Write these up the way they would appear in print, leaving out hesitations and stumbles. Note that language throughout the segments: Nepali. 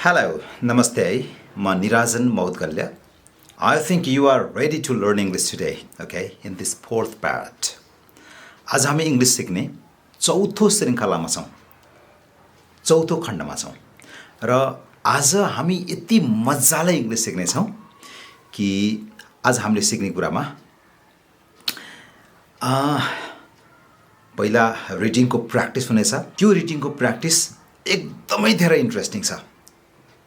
Hello, Namaste. I'm Nirajan Maudgalya. I think you are ready to learn English today, okay, in this fourth part. आज हामी इङ्ग्लिस सिक्ने चौथो श्रृङ्खलामा छौँ, चौथो खण्डमा छौँ र आज हामी यति मजाले इङ्ग्लिस सिक्नेछौँ कि आज हामीले सिक्ने कुरामा पहिला रिडिङको प्र्याक्टिस हुनेछ। त्यो रिडिङको प्र्याक्टिस एकदमै धेरै इन्ट्रेस्टिङ छ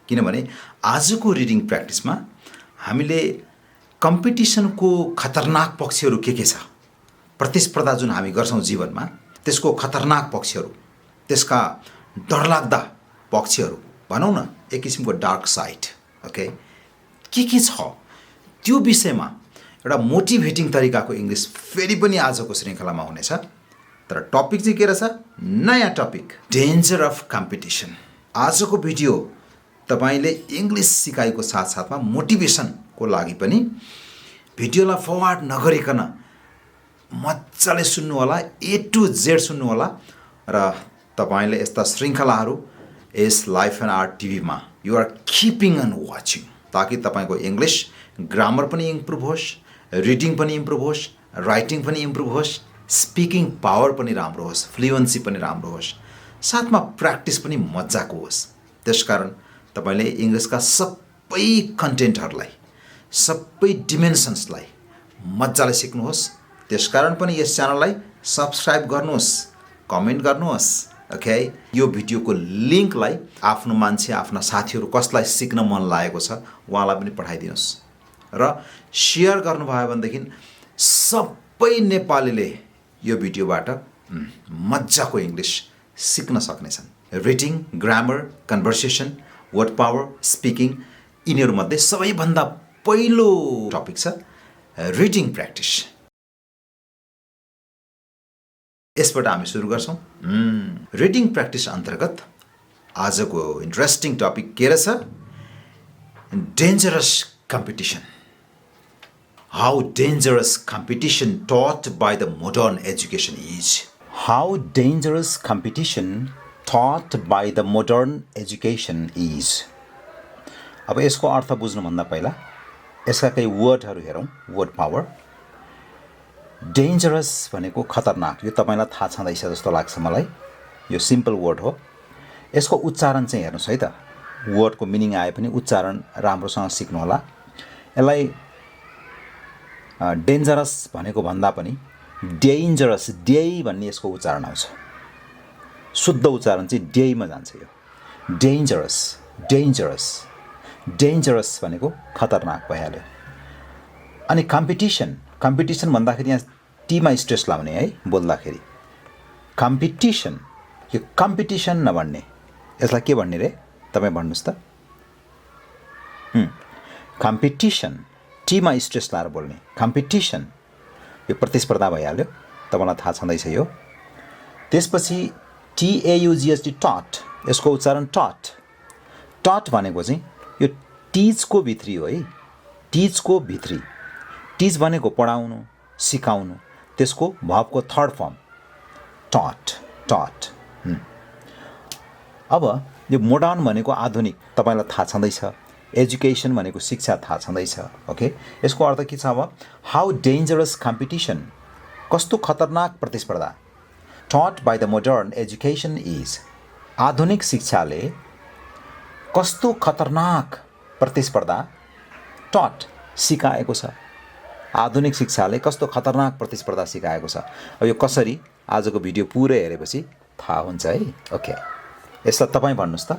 किनभने आजको रिडिङ प्र्याक्टिसमा हामीले कम्पिटिसनको खतरनाक पक्षहरू के छ, प्रतिस्पर्धा जुन हामी गर्छौँ जीवनमा त्यसको खतरनाक पक्षहरू, त्यसका डरलाग्दा पक्षहरू भनौँ न, एक किसिमको डार्क साइड, ओके, के छ त्यो विषयमा एउटा मोटिभेटिङ तरिकाको इङ्ग्लिस फेरि पनि आजको श्रृङ्खलामा हुनेछ। तर टपिक चाहिँ के रहेछ? नयाँ टपिक, डेन्जर अफ कम्पिटिसन। आजको भिडियो तपाईले इङ्ग्लिस सिकाइको साथसाथमा मोटिभेसनको लागि पनि भिडियोलाई फरवर्ड नगरिकन मजाले सुन्नु होला, ए टु जेड सुन्नु होला र तपाईले यस्ता श्रृङ्खलाहरू यस लाइफ एन्ड आर्ट टिभीमा you are keeping and watching, ताकि तपाईको इङ्ग्लिस ग्रामर पनि इम्प्रुभ होस्, रिडिङ पनि इम्प्रुभ होस्, राइटिङ पनि इम्प्रुभ होस्, स्पिकिङ पावर पनि राम्रो होस्, फ्लुएन्सी पनि राम्रो होस्, साथमा प्र्याक्टिस पनि मजाको होस्। त्यसकारण तपाईले इङ्ग्लिसका सबै कन्टेन्टहरूलाई, सबै डिमेन्सन्सलाई मजाले सिक्नुहोस्। त्यसकारण पनि यस च्यानललाई सब्स्क्राइब गर्नुहोस्, कमेन्ट गर्नुहोस्, ओके। यो भिडियोको लिङ्कलाई आफ्नो मान्छे, आफ्ना साथीहरू कसलाई सिक्न मन लागेको छ उहाँलाई पनि पठाइदिनुहोस् र सेयर गर्नुभयो भनेदेखि सबै नेपालीले यो भिडियोबाट मजाको इङ्ग्लिस सिक्न सक्नेछन्। Reading, grammar, conversation, word power, speaking, यिनीहरूमध्ये सबैभन्दा पहिलो टपिक छ रिडिङ प्र्याक्टिस। यसबाट हामी सुरु गर्छौँ। रिडिङ प्र्याक्टिस अन्तर्गत आजको इन्ट्रेस्टिङ टपिक के रहेछ? Dangerous competition. How dangerous competition taught by the modern education is. How dangerous competition taught by the modern education is। अब यसको अर्थ बुझ्नुभन्दा पहिला यसका केही वर्डहरू हेरौँ। Word power. डेन्जरस भनेको खतरनाक, यो तपाईँलाई थाहा छँदैछ जस्तो लाग्छ मलाई, यो सिम्पल वर्ड हो। यसको उच्चारण चाहिँ हेर्नुहोस् है त, वर्डको मिनिङ आए पनि उच्चारण राम्रोसँग सिक्नु होला। यसलाई डेन्जरस भनेको भन्दा पनि डेन्जरस, डे भन्ने यसको उच्चारण आउँछ। शुद्ध उच्चारण चाहिँ डेमा जान्छ। यो डेन्जरस, डेन्जरस, डेन्जरस भनेको खतरनाक भइहाल्यो। अनि कम्पिटिसन, कम्पिटिसन भन्दाखेरि यहाँ टीमा स्ट्रेस लाउने है बोल्दाखेरि। कम्पिटिसन, यो कम्पिटिसन नभन्ने, यसलाई के भन्ने रे तपाईँ भन्नुहोस् त? कम्पिटिसन, टीमा स्ट्रेस लाएर बोल्ने। कम्पिटिसन, यो प्रतिस्पर्धा भइहाल्यो, तपाईँलाई थाहा छँदैछ यो। त्यसपछि TAUGHT, टट, यसको उच्चारण टट। टट भनेको चाहिँ यो टिचको भित्री हो है, टिचको भित्री। टिच भनेको पढाउनु, सिकाउनु, त्यसको भर्बको थर्ड फर्म टट, टट। अब यो मोडर्न भनेको आधुनिक, तपाईँलाई थाहा छँदैछ। एजुकेसन भनेको शिक्षा, थाहा छँदैछ, ओके। यसको अर्थ के छ अब? हाउ डेन्जरस कम्पिटिसन, कस्तो खतरनाक प्रतिस्पर्धा। taught by the modern education is, आधुनिक शिक्षाले कस्तो खतरनाक प्रतिस्पर्धा taught, सिकाएको छ। आधुनिक शिक्षाले कस्तो खतरनाक प्रतिस्पर्धा सिकाएको छ। अब यो कसरी, आजको भिडियो पुरै हेरेपछि थाहा हुन्छ है, ओके। यसलाई तपाईँ भन्नुहोस् त,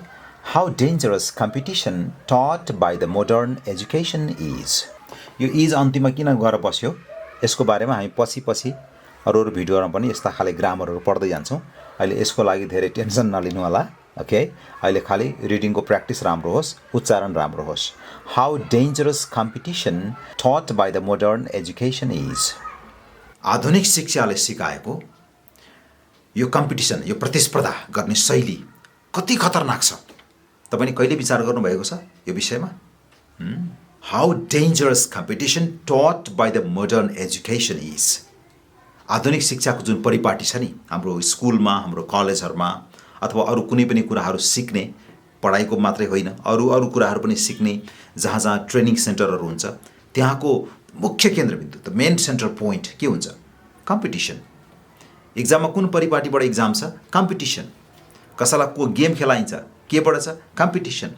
how dangerous competition taught by the modern education is। यो इज अन्तिममा किन गएर बस्यो, यसको बारेमा हामी पछि अरू भिडियोहरूमा पनि यस्ता खाले ग्रामरहरू पढ्दै जान्छौँ। अहिले यसको लागि धेरै टेन्सन नलिनु होला, ओके। अहिले खालि रिडिङको प्र्याक्टिस राम्रो होस्, उच्चारण राम्रो होस्। How dangerous competition taught by the modern education is. आधुनिक शिक्षाले सिकाएको यो कम्पिटिसन, यो प्रतिस्पर्धा गर्ने शैली कति खतरनाक छ, तपाईँले कहिले विचार गर्नुभएको छ यो विषयमा? How dangerous competition taught by the modern education is. आधुनिक शिक्षाको जुन परिपाटी छ नि हाम्रो स्कुलमा, हाम्रो कलेजहरूमा अथवा अरू कुनै पनि कुराहरू सिक्ने पढाइको मात्रै होइन, अरू अरू कुराहरू पनि सिक्ने जहाँ जहाँ ट्रेनिङ सेन्टरहरू हुन्छ त्यहाँको मुख्य केन्द्रबिन्दु त मेन सेन्टर पोइन्ट के हुन्छ? कम्पिटिसन। इक्जाममा कुन परिपाटीबाट इक्जाम छ? कम्पिटिसन। कसैलाई को गेम खेलाइन्छ, केबाट छ? कम्पिटिसन।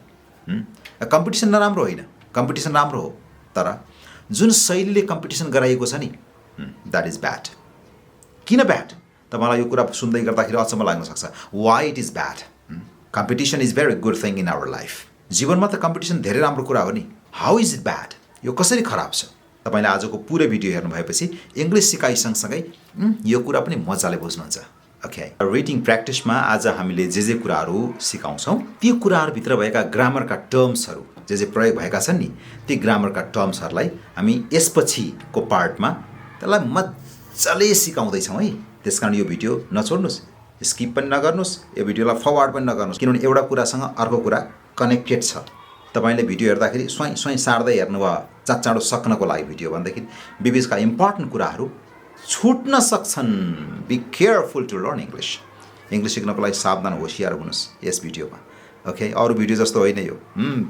कम्पिटिसन नराम्रो होइन, कम्पिटिसन राम्रो हो, तर जुन शैलीले कम्पिटिसन गराइएको छ नि द्याट इज ब्याड। किन ब्याड? तपाईँलाई यो कुरा सुन्दै गर्दाखेरि अचम्म लाग्न सक्छ। Why it is bad? Competition is very good thing in our life. जीवनमा त कम्पिटिसन धेरै राम्रो कुरा हो नि। How is it bad? यो कसरी खराब छ? तपाईँले आजको पुरै भिडियो हेर्नु भएपछि इङ्ग्लिस सिकाइ सँगसँगै यो कुरा पनि मजाले बुझ्नुहुन्छ। ओके, रिडिङ प्र्याक्टिसमा आज हामीले जे कुराहरू सिकाउँछौँ ती कुराहरूभित्र भएका ग्रामरका टर्म्सहरू जे प्रयोग भएका छन् नि ती ग्रामरका टर्म्सहरूलाई हामी यसपछिको पार्टमा त्यसलाई मजाले सिकाउँदैछौँ है। त्यस कारण यो भिडियो नछोड्नुहोस्, स्किप पनि नगर्नुहोस्, यो भिडियोलाई फरवार्ड पनि नगर्नुहोस्, किनभने एउटा कुरासँग अर्को कुरा कनेक्टेड छ। तपाईँले भिडियो हेर्दाखेरि स्वयं स्वयं सार्दै हेर्नुभयो चाँडो सक्नको लागि भिडियो भनेदेखि बिचका इम्पोर्टेन्ट कुराहरू छुट्न सक्छन्। Be careful to learn English. English सिक्नको लागि सावधान होसियार हुनुहोस् यस भिडियोमा। ओके, अरू भिडियो जस्तो होइन यो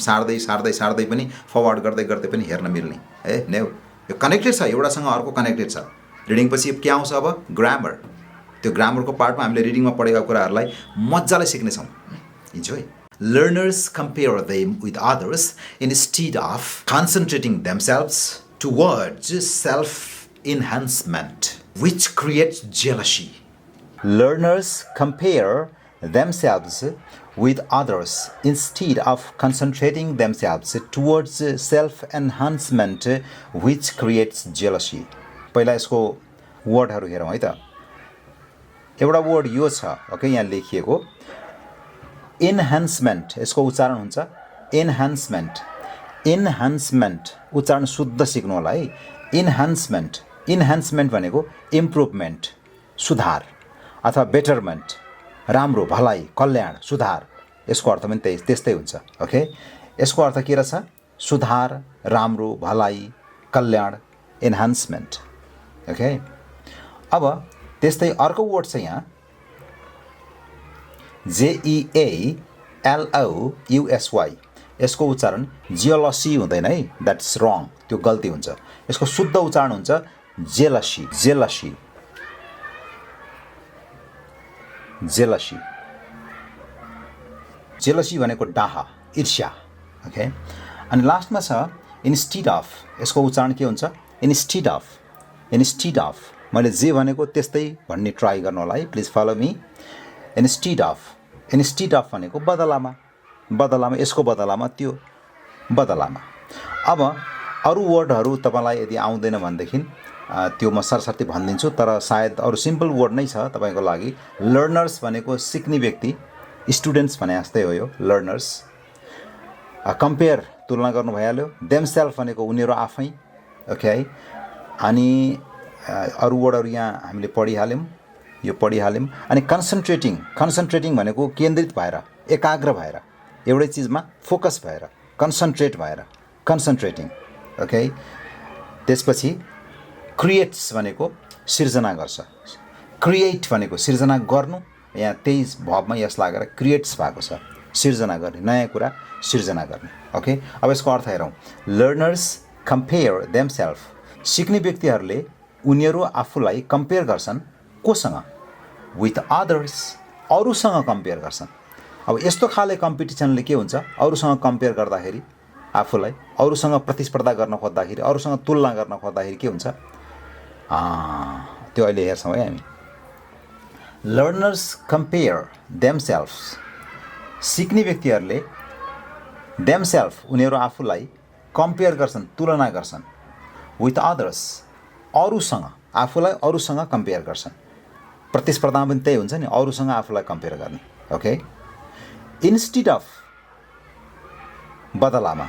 सार्दै सार्दै सार्दै पनि फरवार्ड गर्दै गर्दै पनि हेर्न मिल्ने न्यौ। यो कनेक्टेड छ, एउटासँग अर्को कनेक्टेड छ। रिडिङ पछि के आउँछ अब? ग्रामर। त्यो ग्रामरको पार्टमा हामीले रिडिङमा पढेका कुराहरूलाई मजाले सिक्नेछौँ। Enjoy. Learners compare them with others instead of concentrating themselves towards self-enhancement, which creates jealousy. Learners compare themselves with others instead of concentrating themselves towards self-enhancement, which creates jealousy. पहिला यसको वर्डहरू हेरौँ है त। एउटा वर्ड यो छ, ओके, यहाँ लेखिएको इन्हान्समेन्ट। यसको उच्चारण हुन्छ इन्हान्समेन्ट। इन्हान्समेन्ट उच्चारण शुद्ध सिक्नु होला है। इन्हान्समेन्ट। इन्हान्समेन्ट भनेको इम्प्रुभमेन्ट, सुधार अथवा बेटरमेन्ट, राम्रो, भलाइ, कल्याण, सुधार। यसको अर्थ पनि त्यस्तै हुन्छ। ओके, यसको अर्थ के रहेछ? सुधार, राम्रो, भलाइ, कल्याण, इन्हान्समेन्ट। ओके, अब त्यस्तै अर्को वर्ड छ यहाँ JEALOUSY। यसको उच्चारण जियोलसी हुँदैन है, द्याट्स रङ, त्यो गल्ती हुन्छ। यसको शुद्ध उच्चारण हुन्छ जेलसी। जेलसी। जेलसी। जेलसी भनेको डाहा, ईर्ष्या। ओके, अनि लास्टमा छ इन्स्टिड अफ। यसको उच्चारण के हुन्छ? Instead of. Instead of. मैले जे भनेको त्यस्तै भन्ने ट्राई गर्नु होला है, please follow me. Instead of. Instead of भनेको बदलामा, बदलामा, यसको बदलामा, त्यो बदलामा। अब अरू वर्डहरू तपाईँलाई यदि आउँदैन भनेदेखि त्यो म सरसर्ती भनिदिन्छु, तर सायद अरू सिम्पल वर्ड नै छ तपाईँको लागि। लर्नर्स भनेको सिक्ने व्यक्ति, स्टुडेन्ट्स भने जस्तै हो यो लर्नर्स। कम्पेयर तुलना गर्नु भइहाल्यो। देमसेल्फ भनेको उनीहरू आफै। ओके है, अनि अरू वर्डहरू यहाँ हामीले पढिहाल्यौँ, यो पढिहाल्यौँ। अनि कन्सन्ट्रेटिङ। कन्सन्ट्रेटिङ भनेको केन्द्रित भएर, एकाग्र भएर, एउटै चिजमा फोकस भएर, कन्सन्ट्रेट भएर, कन्सन्ट्रेटिङ। ओके, त्यसपछि क्रिएट्स भनेको सिर्जना गर्छ। क्रिएट भनेको सिर्जना गर्नु, यहाँ त्यही भावमा यस लागेर क्रिएट्स भएको छ, सिर्जना गर्ने, नयाँ कुरा सिर्जना गर्ने। ओके, अब यसको अर्थ हेरौँ। Learners compare themself. सिक्ने व्यक्तिहरूले उनीहरू आफूलाई कम्पेयर गर्छन् कोसँग? With others. अरूसँग कम्पेयर गर्छन्। अब यस्तो खाले कम्पिटिसनले के हुन्छ? अरूसँग कम्पेयर गर्दाखेरि आफूलाई, अरूसँग प्रतिस्पर्धा गर्न खोज्दाखेरि, अरूसँग तुलना गर्न खोज्दाखेरि के हुन्छ? त्यो अहिले हेर्छौँ है हामी। Learners compare themself. सिक्ने व्यक्तिहरूले देमसेल्फ, उनीहरू आफूलाई कम्पेयर गर्छन्, तुलना गर्छन्। विथ अदर्स, अरूसँग, आफूलाई अरूसँग कम्पेयर गर्छन्। प्रतिस्पर्धामा पनि त्यही हुन्छ नि, अरूसँग आफूलाई कम्पेयर गर्ने। ओके, इन्स्टिड अफ बदलामा,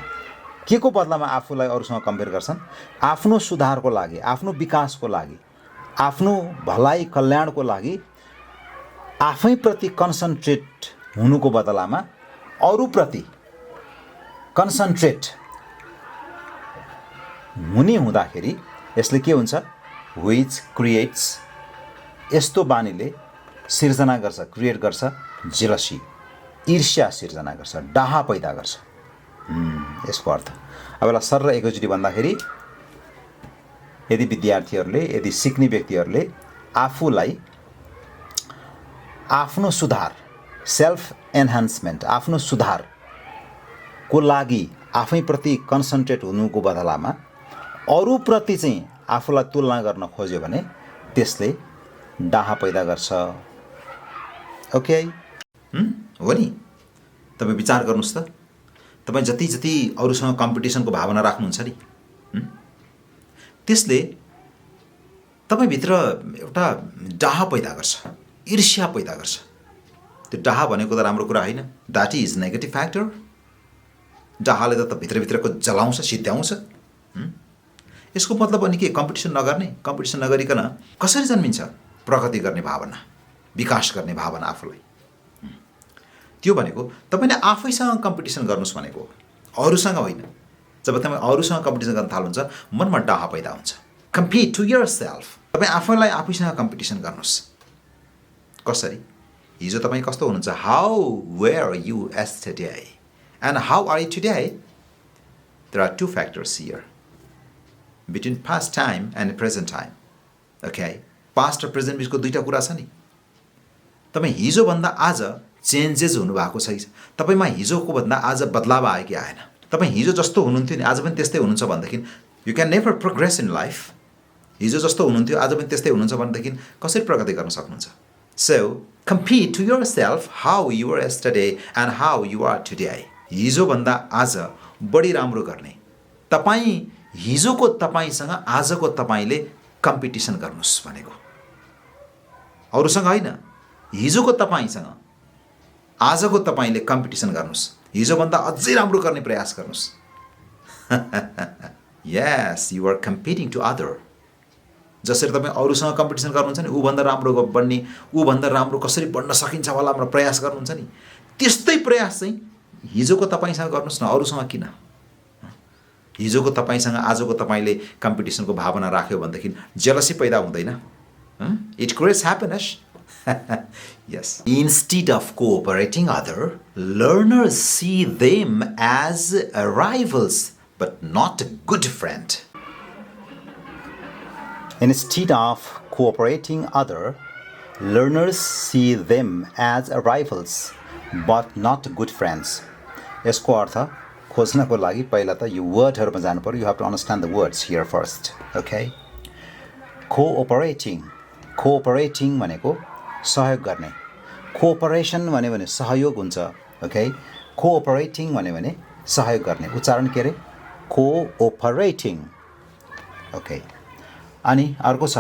के को बदलामा आफूलाई अरूसँग कम्पेयर गर्छन्? आफ्नो सुधारको लागि, आफ्नो विकासको लागि, आफ्नो भलाइ कल्याणको लागि आफैप्रति कन्सन्ट्रेट हुनुको बदलामा अरूप्रति कन्सन्ट्रेट हुने हुँदाखेरि यसले के हुन्छ? Which creates. यस्तो बानीले सिर्जना गर्छ, क्रिएट गर्छ जेलसी। ईर्ष्या सिर्जना गर्छ, डाहा पैदा गर्छ। यसको अर्थ अब यसलाई सर एकैचोटि भन्दाखेरि यदि विद्यार्थीहरूले, यदि सिक्ने व्यक्तिहरूले आफूलाई आफ्नो सुधार, सेल्फ एन्हान्समेन्ट, आफ्नो सुधारको लागि आफैप्रति कन्सन्ट्रेट हुनुको बदलामा अरूप्रति चाहिँ आफूलाई तुलना गर्न खोज्यो भने त्यसले डाहा पैदा गर्छ। ओके, हो नि? तपाईँ विचार गर्नुहोस् त, तपाईँ जति जति अरूसँग कम्पिटिसनको भावना राख्नुहुन्छ नि, त्यसले तपाईँभित्र एउटा डाहा पैदा गर्छ, ईर्ष्या पैदा गर्छ। त्यो डाहा भनेको त राम्रो कुरा होइन, द्याट इज नेगेटिभ फ्याक्टर। डाहाले त भित्रभित्रको जलाउँछ, सिद्ध्याउँछ। यसको मतलब अनि के? कम्पिटिसन नगर्ने, कम्पिटिसन नगरिकन कसरी जन्मिन्छ प्रगति गर्ने भावना, विकास गर्ने भावना आफूलाई? त्यो भनेको तपाईँले आफैसँग कम्पिटिसन गर्नुहोस् भनेको, अरूसँग होइन। जब तपाईँ अरूसँग कम्पिटिसन गर्न थाल्नुहुन्छ मनमा डाहा पैदा हुन्छ। Compete to your self. तपाईँ आफैलाई आफैसँग कम्पिटिसन गर्नुहोस्। कसरी? हिजो तपाईँ कस्तो हुनुहुन्छ? How were you yesterday and how are you today? There are two factors here between past time and present time. Okay, past र प्रेजेन्ट बिचको दुईवटा कुरा छ नि। तपाईँ हिजोभन्दा आज चेन्जेस हुनुभएको छ। तपाईँमा हिजोको भन्दा आज बदलाव आयो कि आएन? तपाईँ हिजो जस्तो हुनुहुन्थ्यो नि आज पनि त्यस्तै हुनुहुन्छ भनेदेखि you can never progress in life. हिजो जस्तो हुनुहुन्थ्यो आज पनि त्यस्तै हुनुहुन्छ भनेदेखि कसरी प्रगति गर्न सक्नुहुन्छ? So compete to your self, how you were yesterday and how you are today. हिजोभन्दा आज बढी राम्रो गर्ने। तपाईँ हिजोको तपाईँसँग आजको तपाईँले कम्पिटिसन गर्नुहोस् भनेको, अरूसँग होइन। हिजोको तपाईँसँग आजको तपाईँले कम्पिटिसन गर्नुहोस्, हिजोभन्दा अझै राम्रो गर्ने प्रयास गर्नुहोस्। Yes, you are competing to other. जसरी तपाईँ अरूसँग कम्पिटिसन गर्नुहुन्छ नि, ऊभन्दा राम्रो बन्ने, ऊभन्दा राम्रो कसरी बन्न सकिन्छ होला भनेर प्रयास गर्नुहुन्छ नि, त्यस्तै प्रयास चाहिँ हिजोको तपाईँसँग गर्नुहोस् न, अरूसँग किन? हिजोको तपाईँसँग आजको तपाईँले कम्पिटिसनको भावना राख्यो भनेदेखि जेलसी पैदा हुँदैन। It creates happiness. Yes. Instead of cooperating other, learners see them as rivals but not a good friend. Instead of cooperating other, learners see them as rivals but not good friends. यसको अर्थ खोज्नको लागि पहिला त यो वर्डहरुमा जानु पर्यो. You have to understand the words here first. Okay? Cooperating भनेको सहयोग गर्ने. कोअपरेसन भन्यो भने सहयोग हुन्छ. ओके, कोअपरेटिङ भन्यो भने सहयोग गर्ने. उच्चारण के अरे? कोअपरेटिङ. ओके, अनि अर्को छ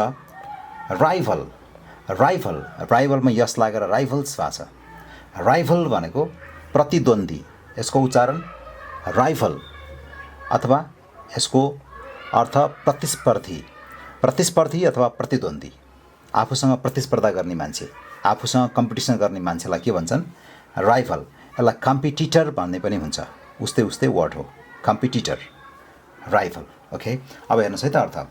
राइभल. राइभलमा यस लागेर राइभल्स भएको छ. राइभल भनेको प्रतिद्वन्दी. यसको उच्चारण राइभल अथवा यसको अर्थ प्रतिस्पर्धी अथवा प्रतिद्वन्दी. आफूसँग प्रतिस्पर्धा गर्ने मान्छे, आफूसँग कम्पिटिसन गर्ने मान्छेलाई के भन्छन्? राइभल. यसलाई कम्पिटिटर भन्ने पनि हुन्छ. उस्तै वर्ड हो, कम्पिटिटर, राइभल. ओके, अब हेर्नुहोस् है त अर्थ.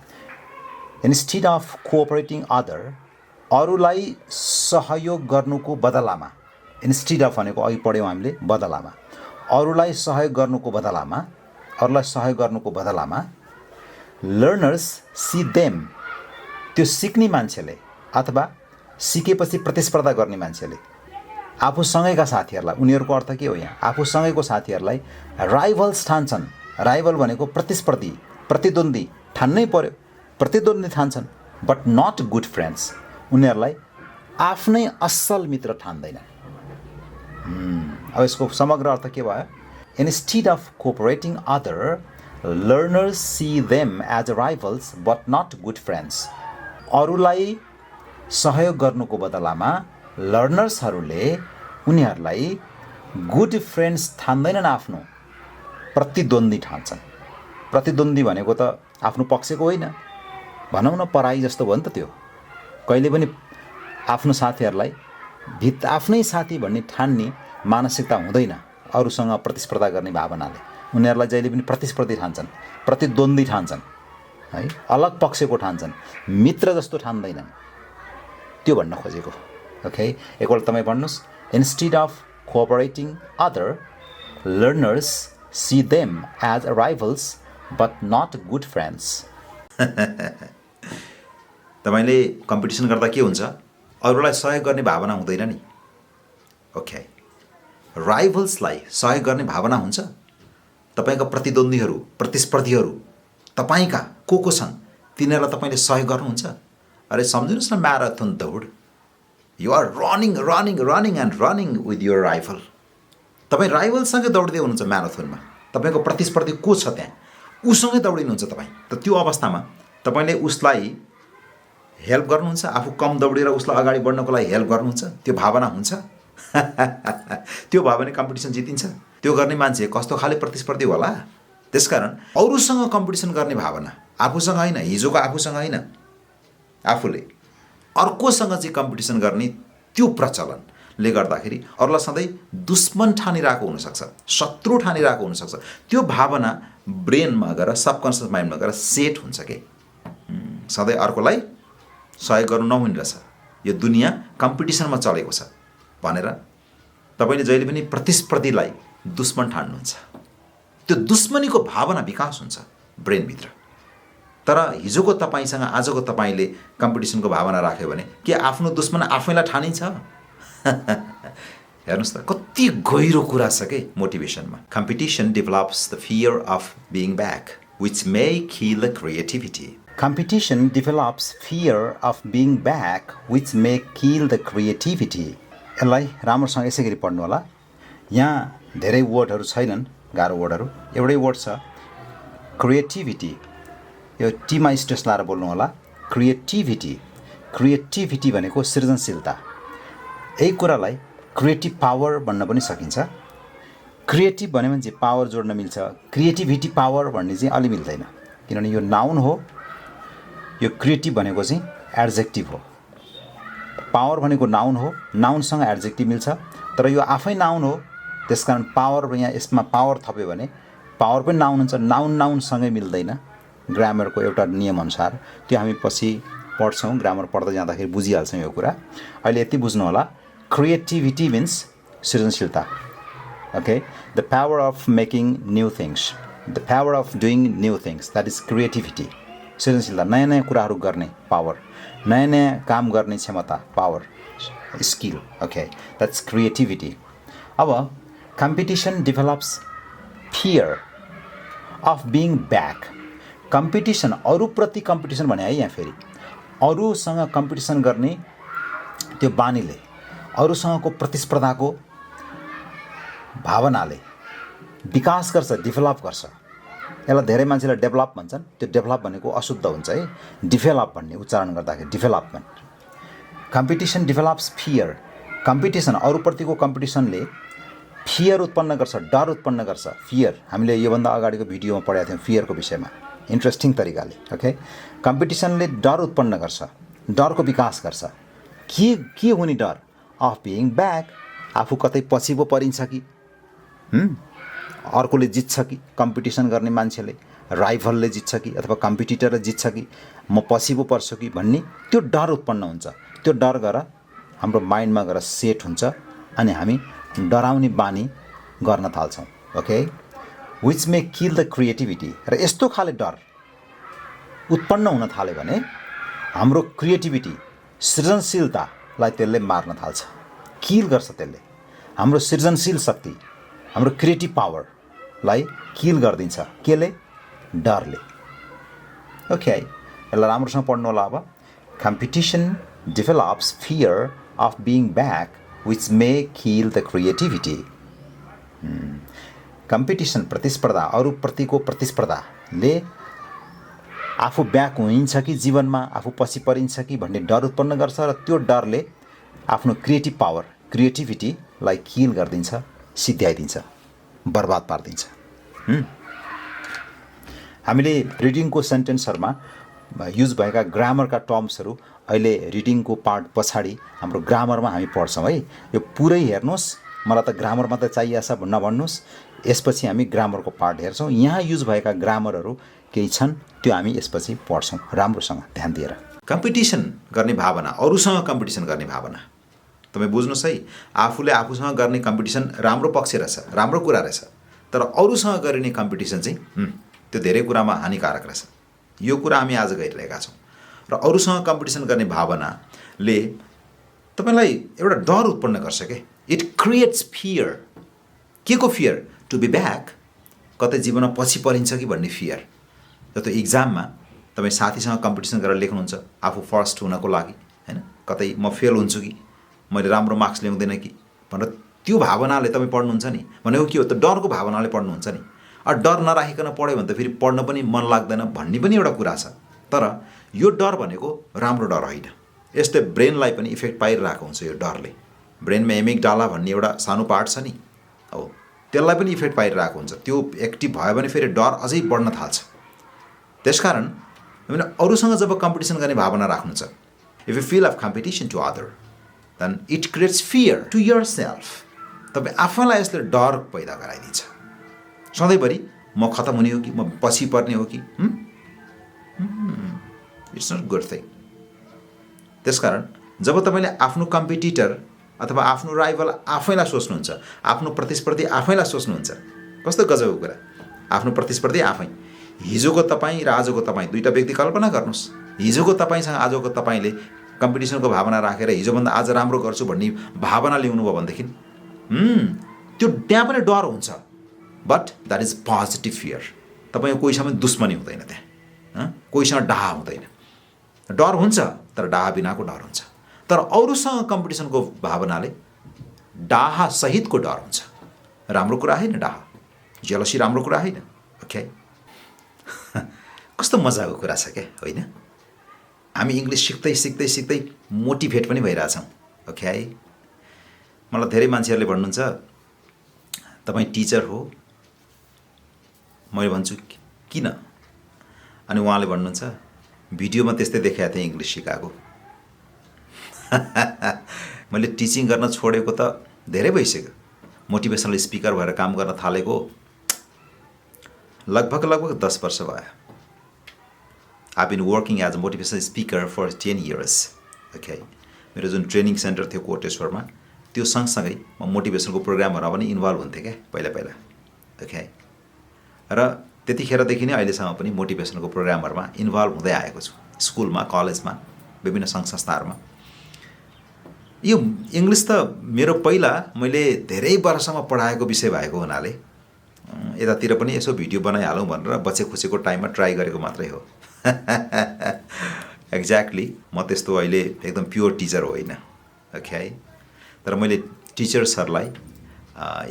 इन्स्टेड अफ कोअपरेटिङ अदर, अरूलाई सहयोग गर्नुको बदलामा. इन्स्टेड अफ भनेको अघि पढ्यौँ हामीले, बदलामा. अरूलाई सहयोग गर्नुको बदलामा लर्नर्स सी देम, त्यो सिक्ने मान्छेले अथवा सिकेपछि प्रतिस्पर्धा गर्ने मान्छेले आफूसँगैका साथीहरूलाई, उनीहरूको अर्थ के हो यहाँ? आफूसँगैको साथीहरूलाई राइभल्स ठान्छन्. राइभल भनेको प्रतिस्पर्धी, प्रतिद्वन्दी ठान्नै पर्यो. प्रतिद्वन्दी ठान्छन्, बट नट गुड फ्रेन्ड्स. उनीहरूलाई आफ्नै असल मित्र ठान्दैनन्. अब यसको समग्र अर्थ के भयो? Instead of cooperating other, learners see them as rivals but not good friends. अरूलाई सहयोग गर्नुको बदलामा लर्नर्सहरूले उनीहरूलाई गुड फ्रेन्ड्स ठान्दैनन्, आफ्नो प्रतिद्वन्दी ठान्छन्. प्रतिद्वन्दी भनेको त आफ्नो पक्षको होइन, भनौँ न पराई जस्तो भयो नि त. त्यो कहिले पनि आफ्नो साथीहरूलाई आफ्नै साथी भन्ने ठान्ने मानसिकता हुँदैन. अरूसँग प्रतिस्पर्धा गर्ने भावनाले उनीहरूलाई जहिले पनि प्रतिस्पर्धी ठान्छन्, प्रतिद्वन्दी ठान्छन् है, अलग पक्षको ठान्छन्, मित्र जस्तो ठान्दैनन्. त्यो भन्न खोजेको. ओके, एकपल्ट तपाईँ भन्नुहोस्. Instead of cooperating other learners see them as rivals but not good friends. तपाईले कम्पिटिसन गर्दा के हुन्छ अरूलाई सहयोग गर्ने भावना हुँदैन नि ओके राइभल्सलाई सहयोग गर्ने भावना हुन्छ तपाईका प्रतिद्वन्द्वीहरू प्रतिस्पर्धीहरू तपाईका को छन् तिनीहरूलाई तपाईले सहयोग गर्नुहुन्छ अरे सम्झिनुस् न म्याराथन दौड you are running and with your rival तपाईँ राइभलसँगै दौड्दै हुनुहुन्छ म्याराथनमा तपाईँको प्रतिस्पर्धी को छ त्यहाँ उसँगै दौडिनुहुन्छ तपाईँ त त्यो अवस्थामा तपाईँले उसलाई हेल्प गर्नुहुन्छ आफू कम दौडेर उसलाई अगाडि बढ्नको लागि हेल्प गर्नुहुन्छ त्यो भावना हुन्छ त्यो भयो भने कम्पिटिसन जितिन्छ त्यो गर्ने मान्छे कस्तो खाले प्रतिस्पर्धी होला त्यसकारण अरूसँग कम्पिटिसन गर्ने भावना आफूसँग होइन हिजोको आफूसँग होइन आफूले अर्कोसँग चाहिँ कम्पिटिसन गर्ने त्यो प्रचलनले गर्दाखेरि अरूलाई सधैँ दुश्मन ठानिरहेको हुनसक्छ शत्रु ठानिरहेको हुनसक्छ त्यो भावना ब्रेनमा गएर सबकन्सियस माइन्डमा गएर सेट हुन्छ के सधैँ अर्कोलाई सहयोग गर्नु नहुने रहेछ यो दुनियाँ कम्पिटिसनमा चलेको छ भनेर तपाईँले जहिले पनि प्रतिस्पर्धीलाई दुश्मन ठान्नुहुन्छ त्यो दुश्मनीको भावना विकास हुन्छ ब्रेनभित्र तर हिजोको तपाईँसँग आजको तपाईँले कम्पिटिसनको भावना राख्यो भने के आफ्नो दुश्मन आफैलाई ठानिन्छ हेर्नुहोस् त कति गहिरो कुरा छ के मोटिभेसनमा competition develops the fear of being back which may kill the creativity Competition develops fear of being back, which may kill the creativity. यसलाई राम्रोसँग यसै गरी पढ्नु होला यहाँ धेरै वर्डहरू छैनन् गाह्रो वर्डहरू एउटै वर्ड छ क्रिएटिभिटी यो टीमा स्ट्रेस लाएर बोल्नु होला क्रिएटिभिटी भनेको सृजनशीलता यही कुरालाई क्रिएटिभ पावर भन्न पनि सकिन्छ क्रिएटिभ भन्यो भने चाहिँ पावर जोड्न मिल्छ क्रिएटिभिटी पावर भन्ने चाहिँ अलि मिल्दैन किनभने यो नाउन हो यो क्रिएटिभ भनेको चाहिँ एड्जेक्टिभ हो पावर भनेको नाउन हो नाउनसँग एड्जेक्टिभ मिल्छ तर यो आफै नाउन हो त्यसकारण पावर यहाँ यसमा पावर थप्यो भने पावर पनि नाउन हुन्छ नाउनसँगै मिल्दैन ग्रामरको एउटा नियमअनुसार त्यो हामी पछि पढ्छौँ ग्रामर पढ्दै जाँदाखेरि बुझिहाल्छौँ यो कुरा अहिले यति बुझ्नु होला क्रिएटिभिटी मिन्स सृजनशीलता okay the power of making new things the power of doing new things that is creativity सृजनशीलता नयाँ नयाँ कुराहरू गर्ने पावर नयाँ नयाँ काम गर्ने क्षमता power skill okay that's creativity अब competition develops fear of being back competition अरूप्रति कम्पिटिसन भने है यहाँ फेरि अरूसँग कम्पिटिसन गर्ने त्यो बानीले अरूसँगको प्रतिस्पर्धाको भावनाले विकास गर्छ डेभलप गर्छ यसलाई धेरै मान्छेले डेभलप भन्छन् त्यो डेभलप भनेको अशुद्ध हुन्छ है डिभेलप भन्ने उच्चारण गर्दाखेरि development competition develops fear competition अरूप्रतिको कम्पिटिसनले फियर उत्पन्न गर्छ डर उत्पन्न गर्छ फियर हामीले योभन्दा अगाडिको भिडियोमा पढेका थियौँ फियरको विषयमा इन्ट्रेस्टिङ तरिकाले ओके कम्पिटिसनले डर उत्पन्न गर्छ डरको विकास गर्छ के हुने डर अफ बिङ ब्याक आफू कतै पछि पो परिन्छ कि अर्कोले जित्छ कि कम्पिटिसन गर्ने मान्छेले राइभलले जित्छ कि अथवा कम्पिटिटरले जित्छ कि म पछि पो पर्छु कि भन्ने त्यो डर उत्पन्न हुन्छ त्यो डर गएर हाम्रो माइन्डमा गएर सेट हुन्छ अनि हामी डराउने बानी गर्न थाल्छौँ okay which may kill the creativity र यस्तो खाले डर उत्पन्न हुन थाल्यो भने हाम्रो क्रिएटिभिटी सृजनशीलतालाई त्यसले मार्न थाल्छ किल गर्छ त्यसले हाम्रो सृजनशील शक्ति हाम्रो क्रिएटिभ पावरलाई किल गरिदिन्छ केले डरले ओके यसलाई राम्रोसँग पढ्नु होला अब competition develops fear of being back which may kill the creativity competition प्रतिस्पर्धा अरूप्रतिको प्रतिस्पर्धाले आफू ब्याक हुन्छ कि जीवनमा आफू पछि परिन्छ कि भन्ने डर उत्पन्न गर्छ र त्यो डरले आफ्नो क्रिएटिभ पावर क्रिएटिभिटीलाई किल गरिदिन्छ सिद्ध्याइदिन्छ बर्बाद पारिदिन्छ हामीले रिडिङको सेन्टेन्सहरूमा युज भएका ग्रामरका टर्म्सहरू अहिले रिडिङको पार्ट पछाडि हाम्रो ग्रामरमा हामी पढ्छौँ है यो पुरै हेर्नुहोस् मलाई त ग्रामर मात्रै चाहिएछ नभन्नुहोस् यसपछि हामी ग्रामरको पार्ट हेर्छौँ यहाँ युज भएका ग्रामरहरू केही छन् त्यो हामी यसपछि पढ्छौँ राम्रोसँग ध्यान दिएर कम्पिटिसन गर्ने भावना अरूसँग कम्पिटिसन गर्ने भावना तपाईँ बुझ्नुहोस् है, आफूले आफूसँग गर्ने कम्पिटिसन राम्रो पक्ष रहेछ, राम्रो कुरा रहेछ, तर अरूसँग गरिने कम्पिटिसन चाहिँ त्यो धेरै कुरामा हानिकारक रहेछ। यो कुरा हामी आज गरिरहेका छौँ। र अरूसँग कम्पिटिसन गर्ने भावनाले तपाईँलाई एउटा डर उत्पन्न गर्छ के। It creates fear. के को फियर? टु बी ब्याक, कतै जीवनमा पछि परिन्छ कि भन्ने फियर। जस्तो इक्जाममा तपाईँ साथीसँग कम्पिटिसन गरेर लेख्नुहुन्छ आफू फर्स्ट हुनको लागि, होइन, कतै म फेल हुन्छु कि, मैले राम्रो मार्क्स ल्याउँदैन कि भनेर त्यो भावनाले तपाईँ पढ्नुहुन्छ नि। भनेको के हो त? डरको भावनाले पढ्नुहुन्छ नि। डर नराखिकन पढ्यो भने त फेरि पढ्न पनि मन लाग्दैन भन्ने पनि एउटा कुरा छ। तर यो डर भनेको राम्रो डर होइन। यसले ब्रेनलाई पनि इफेक्ट पारिरहेको हुन्छ। यो डरले ब्रेनमा एमिगडाला भन्ने एउटा सानो पार्ट छ नि, हो, त्यसलाई पनि इफेक्ट पारिरहेको हुन्छ। त्यो एक्टिभ भयो भने फेरि डर अझै बढ्न थाल्छ। त्यसकारण हामीले अरूसँग जब कम्पिटिसन गर्ने भावना राख्नु छ, if you feel of competition to other, then it creates fear to your self. तपाईँ आफैलाई यसले डर पैदा गराइदिन्छ। सधैँभरि म खतम हुने हो कि, म पछि पर्ने हो कि, इट्स नट गुड थिङ। त्यसकारण जब तपाईँले आफ्नो कम्पिटिटर अथवा आफ्नो राइभल आफैलाई सोच्नुहुन्छ, आफ्नो प्रतिस्पर्धी आफैलाई सोच्नुहुन्छ, कस्तो गजबको कुरा। आफ्नो प्रतिस्पर्धी आफै। हिजोको तपाईँ र आजको तपाईँ दुईवटा व्यक्ति कल्पना गर्नुहोस्। हिजोको तपाईँसँग आजको तपाईँले कम्पिटिसनको भावना राखेर हिजोभन्दा आज राम्रो गर्छु भन्ने भावना ल्याउनु भयो भनेदेखि त्यो त्यहाँ पनि डर हुन्छ। But that is positive fear. तपाईँको कोहीसँग दुश्मनी हुँदैन, त्यहाँ कोहीसँग डाहा हुँदैन। डर हुन्छ तर डाहा बिनाको डर हुन्छ। तर अरूसँग कम्पिटिसनको भावनाले डाहा सहितको डर हुन्छ। राम्रो कुरा होइन डाहा, जेलसी राम्रो कुरा होइन। ओके, कस्तो मजाको कुरा छ क्या, होइन? हामी इङ्ग्लिस सिक्दै सिक्दै सिक्दै मोटिभेट पनि भइरहेछौँ। ओके, मलाई धेरै मान्छेहरूले भन्नुहुन्छ तपाईँ टिचर हो। मैले भन्छु किन? अनि उहाँले भन्नुहुन्छ भिडियोमा त्यस्तै देखाएको थिएँ इङ्ग्लिस सिकाएको। मैले टिचिङ गर्न छोडेको त धेरै भइसक्यो। मोटिभेसनल स्पिकर भएर काम गर्न थालेको लगभग 10 वर्ष भयो। I been working as a motivational speaker for 10 years। Okay, मेरो जुन ट्रेनिङ सेन्टर थियो कोटेश्वरमा, त्यो सँगसँगै म मोटिभेसनको प्रोग्रामहरूमा पनि इन्भल्भ हुन्थेँ क्या पहिला। ओके, र त्यतिखेरदेखि नै अहिलेसम्म पनि मोटिभेसनको प्रोग्रामहरूमा इन्भल्भ हुँदै आएको छु। स्कुलमा, कलेजमा, विभिन्न सङ्घ संस्थाहरूमा। यो इङ्ग्लिस त मेरो पहिला मैले धेरै वर्षसम्म पढाएको विषय भएको हुनाले यतातिर पनि यसो भिडियो बनाइहालौँ भनेर बचे खुसेको टाइममा ट्राई गरेको मात्रै हो। एक्ज्याक्टली म त्यस्तो अहिले एकदम प्योर टिचर होइन। ओके, तर मैले टिचर्सहरूलाई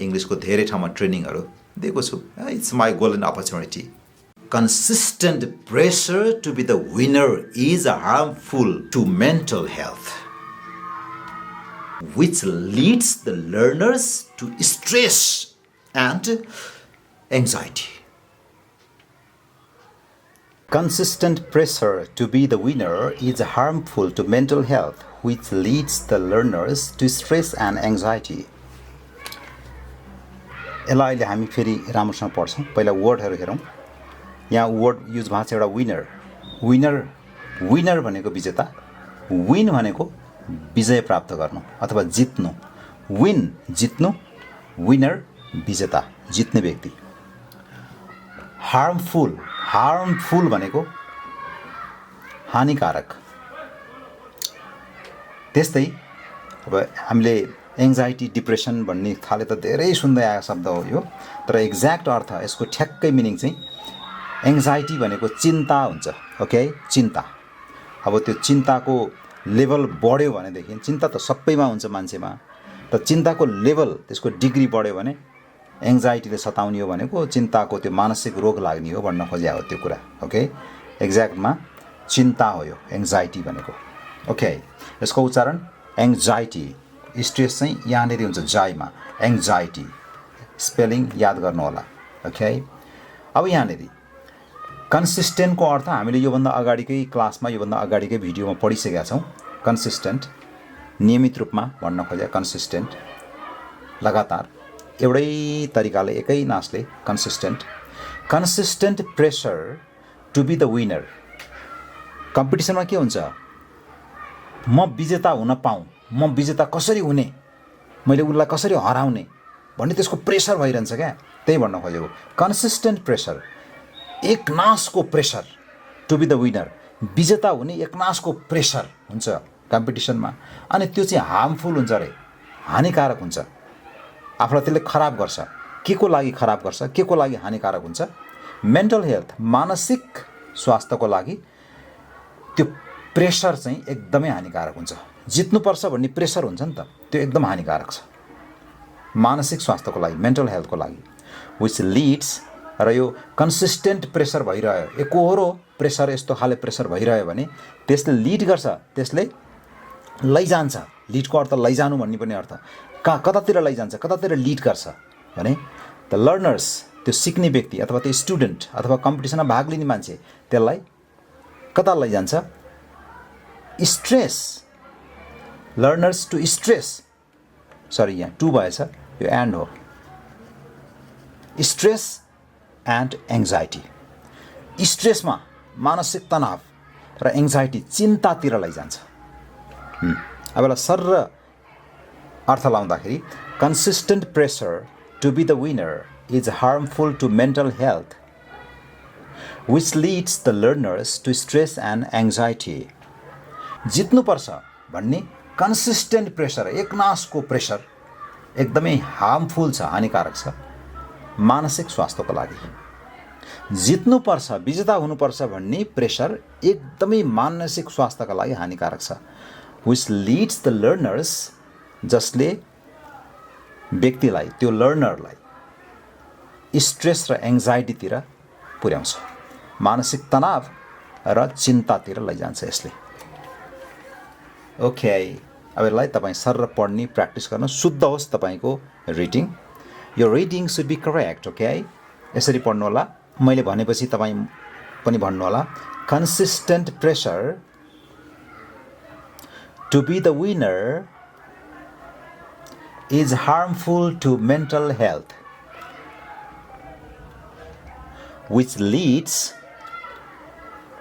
इङ्ग्लिसको धेरै ठाउँमा ट्रेनिङहरू दिएको छु। It's my golden opportunity. Consistent pressure to be the winner is harmful to mental health, which leads the learners to stress and anxiety. Consistent pressure to be the winner is harmful to mental health, which leads the learners to stress and anxiety. यसलाई अहिले हामी फेरि राम्रोसँग पढ्छौँ। पहिला वर्डहरू हेरौँ। यहाँ वर्ड युज भएको छ एउटा विनर। विनर भनेको विजेता। विन भनेको विजय प्राप्त गर्नु अथवा जित्नु। विन जित्नु, विनर विजेता, जित्ने व्यक्ति। हार्मफुल भनेको हानिकारक। त्यस्तै अब हामीले एङ्जाइटी, डिप्रेसन भन्ने थाले त धेरै सुन्दै आएको शब्द हो यो, तर एक्ज्याक्ट अर्थ यसको ठ्याक्कै मिनिङ चाहिँ एङ्जाइटी भनेको चिन्ता हुन्छ। ओके, चिन्ता। अब त्यो चिन्ताको लेभल बढ्यो भनेदेखि, चिन्ता त सबैमा हुन्छ मान्छेमा, तर चिन्ताको लेभल, त्यसको डिग्री बढ्यो भने एङ्जाइटीले सताउने हो भनेको चिन्ताको त्यो मानसिक रोग लाग्ने हो भन्न खोजेको हो त्यो कुरा। ओके, एक्ज्याक्टमा चिन्ता हो यो एङ्जाइटी भनेको। ओके, यसको उच्चारण एङ्जाइटी। स्ट्रेस चाहिँ यहाँनिर हुन्छ जाइमा, एङ्जाइटी। स्पेलिङ याद गर्नु होला। ओके, अब यहाँनिर कन्सिस्टेन्टको अर्थ हामीले योभन्दा अगाडिकै क्लासमा, योभन्दा अगाडिकै भिडियोमा पढिसकेका छौँ। कन्सिस्टेन्ट, नियमित रूपमा भन्न खोजे कन्सिस्टेन्ट, लगातार एउटै तरिकाले, एकै नासले consistent pressure to be the winner. कम्पिटिसनमा के हुन्छ? म विजेता हुन पाऊँ म विजेता कसरी हुने, मैले उसलाई कसरी हराउने भन्ने त्यसको प्रेसर भइरहन्छ क्या। त्यही भन्न खोजेको, कन्सिस्टेन्ट प्रेसर, एकनासको pressure to be the winner, विजेता हुने एकनासको प्रेसर हुन्छ कम्पिटिसनमा। अनि त्यो चाहिँ हार्मफुल हुन्छ अरे, हानिकारक हुन्छ, आफूलाई त्यसले खराब गर्छ। के को लागि खराब गर्छ, के को लागि हानिकारक हुन्छ? मेन्टल हेल्थ, मानसिक स्वास्थ्यको लागि त्यो प्रेसर चाहिँ एकदमै हानिकारक हुन्छ। जित्नुपर्छ भन्ने प्रेसर हुन्छ नि त, त्यो एकदम हानिकारक छ मानसिक स्वास्थ्यको लागि, मेन्टल हेल्थको लागि। विच लिड्स, र यो कन्सिस्टेन्ट प्रेसर भइरह्यो, एकहोरो प्रेसर, यस्तो खाले प्रेसर भइरह्यो भने त्यसले लिड गर्छ, त्यसले लैजान्छ। लिडको अर्थ लैजानु भन्ने पनि अर्थ, कतातिर लैजान्छ, कतातिर लिड गर्छ भने द लर्नर्स, त्यो सिक्ने व्यक्ति अथवा त्यो स्टुडेन्ट अथवा कम्पिटिसनमा भाग लिने मान्छे, त्यसलाई कता लैजान्छ? Stress, learners to stress, sorry यहाँ टु भएछ, यो एन्ड हो, स्ट्रेस एन्ड एङ्जाइटी। स्ट्रेसमा मानसिक तनाव र एङ्जाइटी, चिन्तातिर लैजान्छ। अब यसलाई सर्र अर्थ लाउँदाखेरि consistent pressure to be the winner is harmful to mental health which leads the learners to stress and anxiety. जित्नुपर्छ भन्ने कन्सिस्टेन्ट प्रेसर, एकनासको प्रेसर एकदमै हार्मफुल छ, हानिकारक छ मानसिक स्वास्थ्यको लागि। जित्नुपर्छ, विजेता हुनुपर्छ भन्ने प्रेसर एकदमै मानसिक स्वास्थ्यका लागि हानिकारक छ। विच लिड्स द लर्नर्स, जसले व्यक्तिलाई, त्यो लर्नरलाई स्ट्रेस र एङ्जाइटीतिर पुर्याउँछ, मानसिक तनाव र चिन्तातिर लैजान्छ यसले। ओके, अब यसलाई तपाईँ सर्र पढ्ने प्र्याक्टिस गर्न, शुद्ध होस् तपाईँको रिडिङ। यो reading should be correct. Okay, यसरी पढ्नु होला, मैले भनेपछि तपाईँ पनि भन्नु होला। Consistent pressure to be the winner is harmful to mental health which leads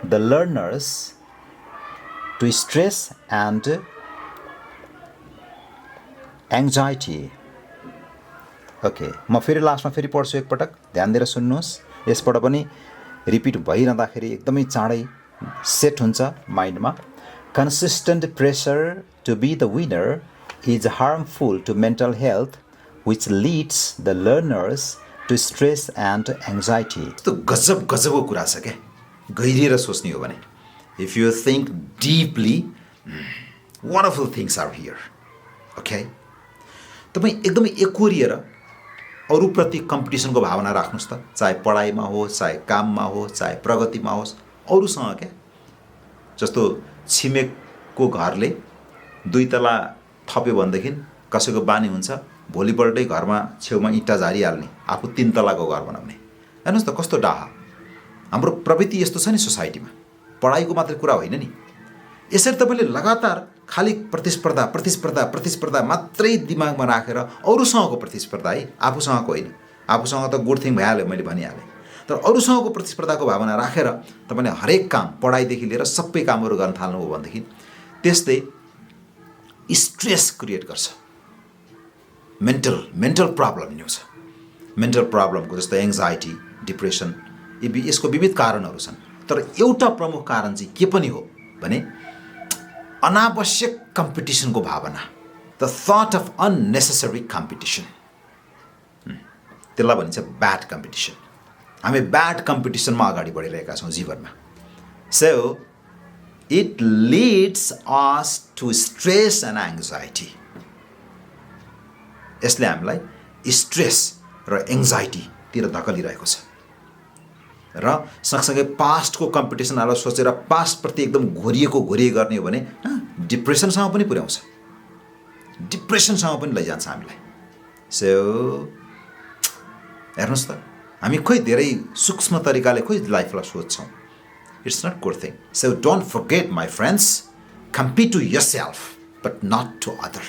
the learners to stress and anxiety. Okay, म फेरि लास्टमा फेरि पढ्छु एकपटक, ध्यान दिएर सुन्नुहोस्। यसबाट पनि रिपिट भइरहँदाखेरि एकदमै चाँडै सेट हुन्छ माइन्डमा। Consistent pressure to be the winner is harmful to mental health which leads the learners to stress and anxiety. यस्तो गजब गजबको कुरा छ क्या, गहिरिएर सोच्ने हो भने। If you think deeply, wonderful things are here. Okay, तपाईँ एकदमै एकोरिएर अरूप्रति कम्पिटिसनको भावना राख्नुहोस् त, चाहे पढाइमा होस्, चाहे काममा होस्, चाहे प्रगतिमा होस्, अरूसँग क्या। जस्तो छिमेकको घरले 2 तला थप्यो भनेदेखि कसैको बानी हुन्छ भोलिपल्टै घरमा छेउमा इँटा झारिहाल्ने, आफू 3 तलाको घर बनाउने। हेर्नुहोस् त कस्तो डाहा। हाम्रो प्रवृत्ति यस्तो छ नि सोसाइटीमा, पढाइको मात्रै कुरा होइन नि। यसरी तपाईँले लगातार खालि प्रतिस्पर्धा प्रतिस्पर्धा प्रतिस्पर्धा मात्रै दिमागमा राखेर अरूसँगको प्रतिस्पर्धा है, आफूसँगको होइन। आफूसँग त गुड थिङ भइहाल्यो, मैले भनिहालेँ। तर अरूसँगको प्रतिस्पर्धाको भावना राखेर तपाईँले हरेक काम, पढाइदेखि लिएर सबै कामहरू गर्न थाल्नुभयो भनेदेखि त्यसले स्ट्रेस क्रिएट गर्छ, मेन्टल प्रब्लम ल्याउँछ। मेन्टल प्रब्लमको जस्तो एङ्जाइटी, डिप्रेसन, यसको विविध कारणहरू छन्। तर एउटा प्रमुख कारण चाहिँ के पनि हो भने अनावश्यक कम्पिटिसनको भावना, the thought of unnecessary competition. त्यसलाई भनिन्छ ब्याड कम्पिटिसन। हामी ब्याड कम्पिटिसनमा अगाडि बढिरहेका छौँ जीवनमा। So it leads us to stress and anxiety. यसले हामीलाई स्ट्रेस र एङ्जाइटीतिर धकलिरहेको छ। र सँगसँगै पास्टको कम्पिटिसनहरूलाई सोचेर पास्टप्रति एकदम घोरिएको गर्ने हो भने डिप्रेसनसँग पनि पुर्याउँछ, डिप्रेसनसँग पनि लैजान्छ हामीलाई। सो हेर्नुहोस् त, हामी खोइ धेरै सूक्ष्म तरिकाले खोइ लाइफलाई सोध्छौँ। It's not good thing. So don't forget my friends, compete to yourself but not to other.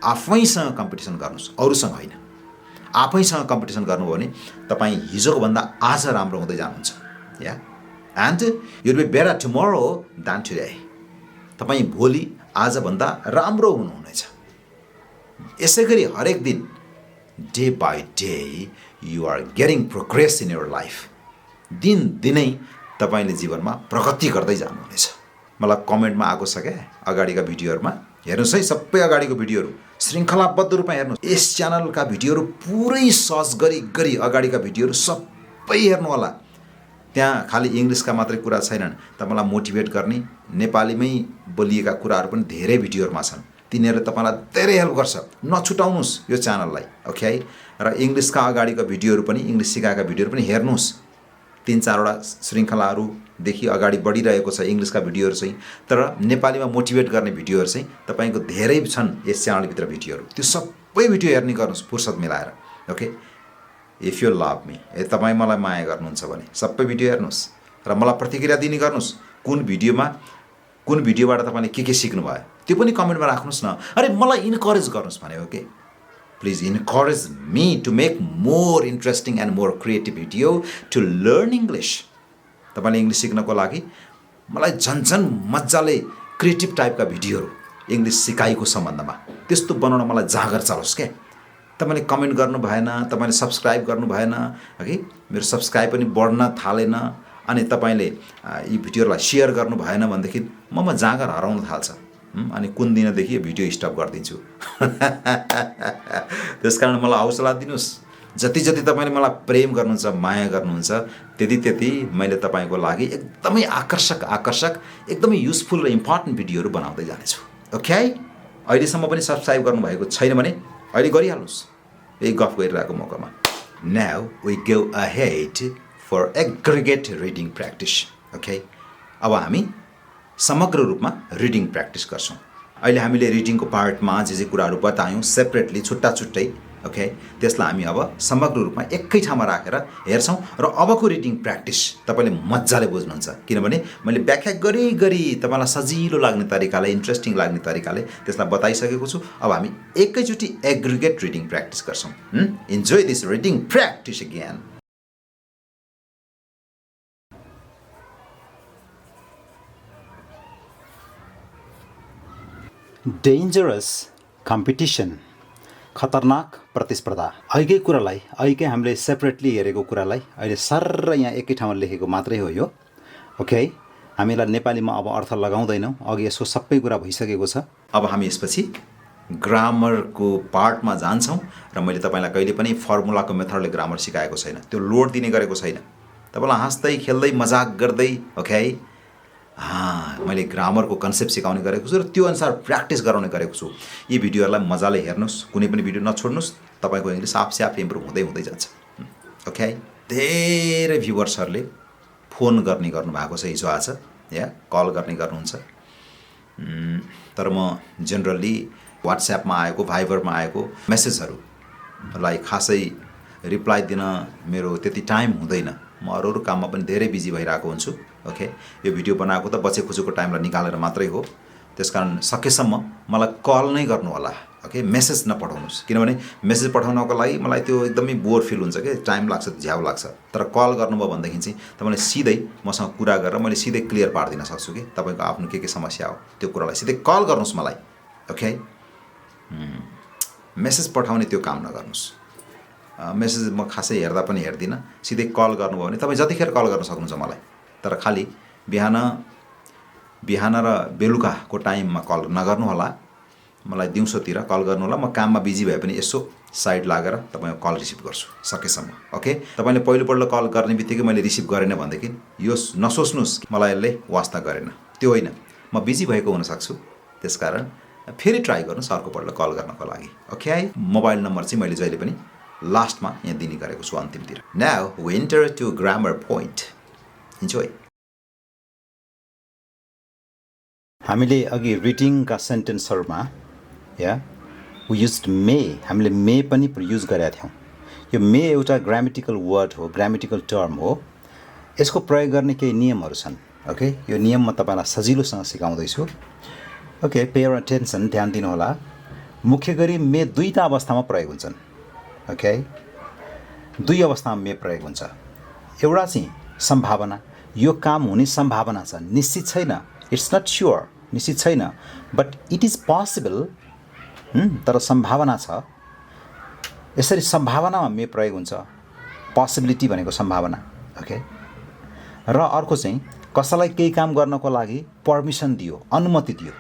आफैसँग कम्पिटिसन गर्नुहोस्, अरूसँग होइन। आफैसँग कम्पिटिसन गर्नुभयो भने तपाईँ हिजोको भन्दा आज राम्रो हुँदै जानुहुन्छ। Yeah and you will be better tomorrow than today. तपाईँ भोलि आजभन्दा राम्रो हुनुहुनेछ। यसै गरी हरेक दिन day by day you are getting progress in your life. दिनदिनै तपाईँले जीवनमा प्रगति गर्दै जानुहुनेछ। मलाई कमेन्टमा आएको छ क्या अगाडिका भिडियोहरूमा, हेर्नुहोस् है, सबै अगाडिको भिडियोहरू श्रृङ्खलाबद्ध रूपमा हेर्नुहोस्। यस च्यानलका भिडियोहरू पुरै सर्च गरी अगाडिका भिडियोहरू सबै हेर्नु होला। त्यहाँ खालि इङ्ग्लिसका मात्रै कुरा छैनन्, तपाईँलाई मोटिभेट गर्ने नेपालीमै बोलिएका कुराहरू पनि धेरै भिडियोहरूमा छन्। तिनीहरूले तपाईँलाई धेरै हेल्प गर्छ। नछुटाउनुहोस् यो च्यानललाई, ओके है। र इङ्ग्लिसका अगाडिको भिडियोहरू पनि, इङ्ग्लिस सिकाएका भिडियोहरू पनि हेर्नुहोस्। 3-4वटा श्रृङ्खलाहरूदेखि अगाडि बढिरहेको छ इङ्ग्लिसका भिडियोहरू चाहिँ, तर नेपालीमा मोटिभेट गर्ने भिडियोहरू चाहिँ तपाईँको धेरै छन् यस च्यानलभित्र भिडियोहरू। त्यो सबै भिडियो हेर्ने गर्नुहोस् फुर्सद मिलाएर, okay. If you love me, तपाईँ मलाई माया गर्नुहुन्छ भने सबै भिडियो हेर्नुहोस् र मलाई प्रतिक्रिया दिने गर्नुहोस्। कुन भिडियोबाट तपाईँले के सिक्नुभयो त्यो पनि कमेन्टमा राख्नुहोस् न। अरे मलाई इन्करेज गर्नुहोस् भने, okay. Please encourage me to make more interesting and more creative video to learn English. तपाईँले इङ्ग्लिस सिक्नको लागि मलाई झन् मजाले क्रिएटिभ टाइपका भिडियोहरू इङ्ग्लिस सिकाइको सम्बन्धमा त्यस्तो बनाउन मलाई जागर चलोस् क्या। तपाईँले कमेन्ट गर्नु भएन, तपाईँले सब्सक्राइब गर्नु भएन, है। मेरो सब्सक्राइब पनि बढ्न थालेन, अनि तपाईँले यी भिडियोलाई सेयर गर्नु भएन भनेदेखि ममा जाँगर हराउन थाल्छ। अनि कुन दिनदेखि यो भिडियो स्टप गरिदिन्छु। त्यस कारण मलाई हौसला दिनुहोस्। जति तपाईँले मलाई प्रेम गर्नुहुन्छ, माया गर्नुहुन्छ, त्यति मैले तपाईँको लागि एकदमै आकर्षक एकदमै युजफुल र इम्पोर्टेन्ट भिडियोहरू बनाउँदै जानेछु, ओके। अहिलेसम्म पनि सब्सक्राइब गर्नुभएको छैन भने अहिले गरिहाल्नुहोस् यही गफ गरिरहेको मौकामा। Now we go ahead for aggregate reading practice, okay. अब हामी समग्र रूपमा रिडिङ प्र्याक्टिस गर्छौँ। अहिले हामीले रिडिङको पार्टमा जे कुराहरू बतायौँ सेपरेटली छुट्टै, ओके, त्यसलाई हामी अब समग्र रूपमा एकै ठाउँमा राखेर हेर्छौँ। र अबको रिडिङ प्र्याक्टिस तपाईँले मजाले बुझ्नुहुन्छ, किनभने मैले व्याख्या गरी तपाईँलाई सजिलो लाग्ने तरिकाले, इन्ट्रेस्टिङ लाग्ने तरिकाले त्यसलाई बताइसकेको छु। अब हामी एकैचोटि एग्रिगेट रिडिङ प्र्याक्टिस गर्छौँ। Enjoy this reading practice again. Dangerous competition, खतरनाक प्रतिस्पर्धा। अहिलेकै कुरालाई, अहिलेकै हामीले सेपरेटली हेरेको कुरालाई अहिले सर्र यहाँ एकै ठाउँमा लेखेको मात्रै हो यो, ओके। हामीलाई नेपालीमा अब अर्थ लगाउँदैनौँ, अघि यसको सबै कुरा भइसकेको छ। अब हामी यसपछि ग्रामरको पार्टमा जान्छौँ। र मैले तपाईँलाई कहिले पनि फर्मुलाको मेथडले ग्रामर सिकाएको छैन, त्यो लोड दिने गरेको छैन। तपाईँलाई हाँस्दै खेल्दै मजाक गर्दै, ओके, मैले ग्रामरको कन्सेप्ट सिकाउने गरेको छु र त्यो अनुसार प्र्याक्टिस गराउने गरेको छु। यी भिडियोहरूलाई मजाले हेर्नुहोस्, कुनै पनि भिडियो नछोड्नुहोस्, तपाईँको इङ्ग्लिस आफै इम्प्रुभ हुँदै जान्छ, ओके। धेरै भ्युवर्सहरूले फोन गर्नुभएको छ हिजो आज, या कल गर्नुहुन्छ। तर म जेनरली वाट्सएपमा आएको, भाइबरमा आएको मेसेजहरूलाई खासै रिप्लाई दिन मेरो त्यति टाइम हुँदैन। म अरू काममा पनि धेरै बिजी भइरहेको हुन्छु, ओके। यो भिडियो बनाएको त बचे खुचेको टाइमलाई निकालेर मात्रै हो। त्यसकारण सकेसम्म मलाई कल नै गर्नु होला, ओके। मेसेज नपठाउनुहोस्, किनभने मेसेज पठाउनको लागि मलाई त्यो एकदमै बोर फिल हुन्छ कि, टाइम लाग्छ, झ्याउ लाग्छ। तर कल गर्नुभयो भनेदेखि चाहिँ तपाईँले सिधै मसँग कुरा गरेर मैले सिधै क्लियर पारिदिन सक्छु कि तपाईँको आफ्नो के समस्या हो त्यो कुरालाई सिधै कल गर्नुहोस् मलाई, ओके। मेसेज पठाउने त्यो काम नगर्नुहोस्। मेसेज म खासै हेर्दा पनि हेर्दिनँ, सिधै कल गर्नुभयो भने तपाईँ जतिखेर कल गर्न सक्नुहुन्छ मलाई। तर खालि बिहान र बेलुकाको टाइममा कल नगर्नु होला, मलाई दिउँसोतिर कल गर्नु होला। म काममा बिजी भए पनि यसो साइड लागेर तपाईँको कल रिसिभ गर्छु सकेसम्म, ओके। तपाईँले पहिलोपल्ट कल गर्ने बित्तिकै मैले रिसिभ गरेन भनेदेखि यो नसोच्नुहोस् मलाई यसले वास्ता गरेन, त्यो होइन। म बिजी भएको हुनसक्छु, त्यसकारण फेरि ट्राई गर्नुहोस् अर्कोपल्ट कल गर्नको लागि, ओके। मोबाइल नम्बर चाहिँ मैले जहिले पनि लास्टमा यहाँ दिने गरेको छु अन्तिमतिर। Now we enter to grammar point, enjoy. हामीले अघि रिडिङका सेन्टेन्सहरूमा वी युज्ड मे, हामीले मे पनि युज गरेका थियौँ। यो मे एउटा ग्रामेटिकल वर्ड हो, ग्रामेटिकल टर्म हो। यसको प्रयोग गर्ने केही नियमहरू छन्, ओके। यो नियम म तपाईँलाई सजिलोसँग सिकाउँदैछु, ओके। पे अटेन्सन, ध्यान दिनुहोला। मुख्य गरी मे दुईवटा अवस्थामा प्रयोग हुन्छन्, ओके। दुई अवस्थामा मे प्रयोग हुन्छ। एउटा चाहिँ सम्भावना, यो काम हुने सम्भावना छ, निश्चित छैन, इट्स नट स्योर, निश्चित छैन, बट इट इज पोसिबल। तर सम्भावना छ। यसरी सम्भावनामा मे प्रयोग हुन्छ। पोसिबिलिटी भनेको सम्भावना। ओके। र अर्को चाहिँ कसैलाई केही काम गर्नको लागि पर्मिसन दियो, अनुमति दियो,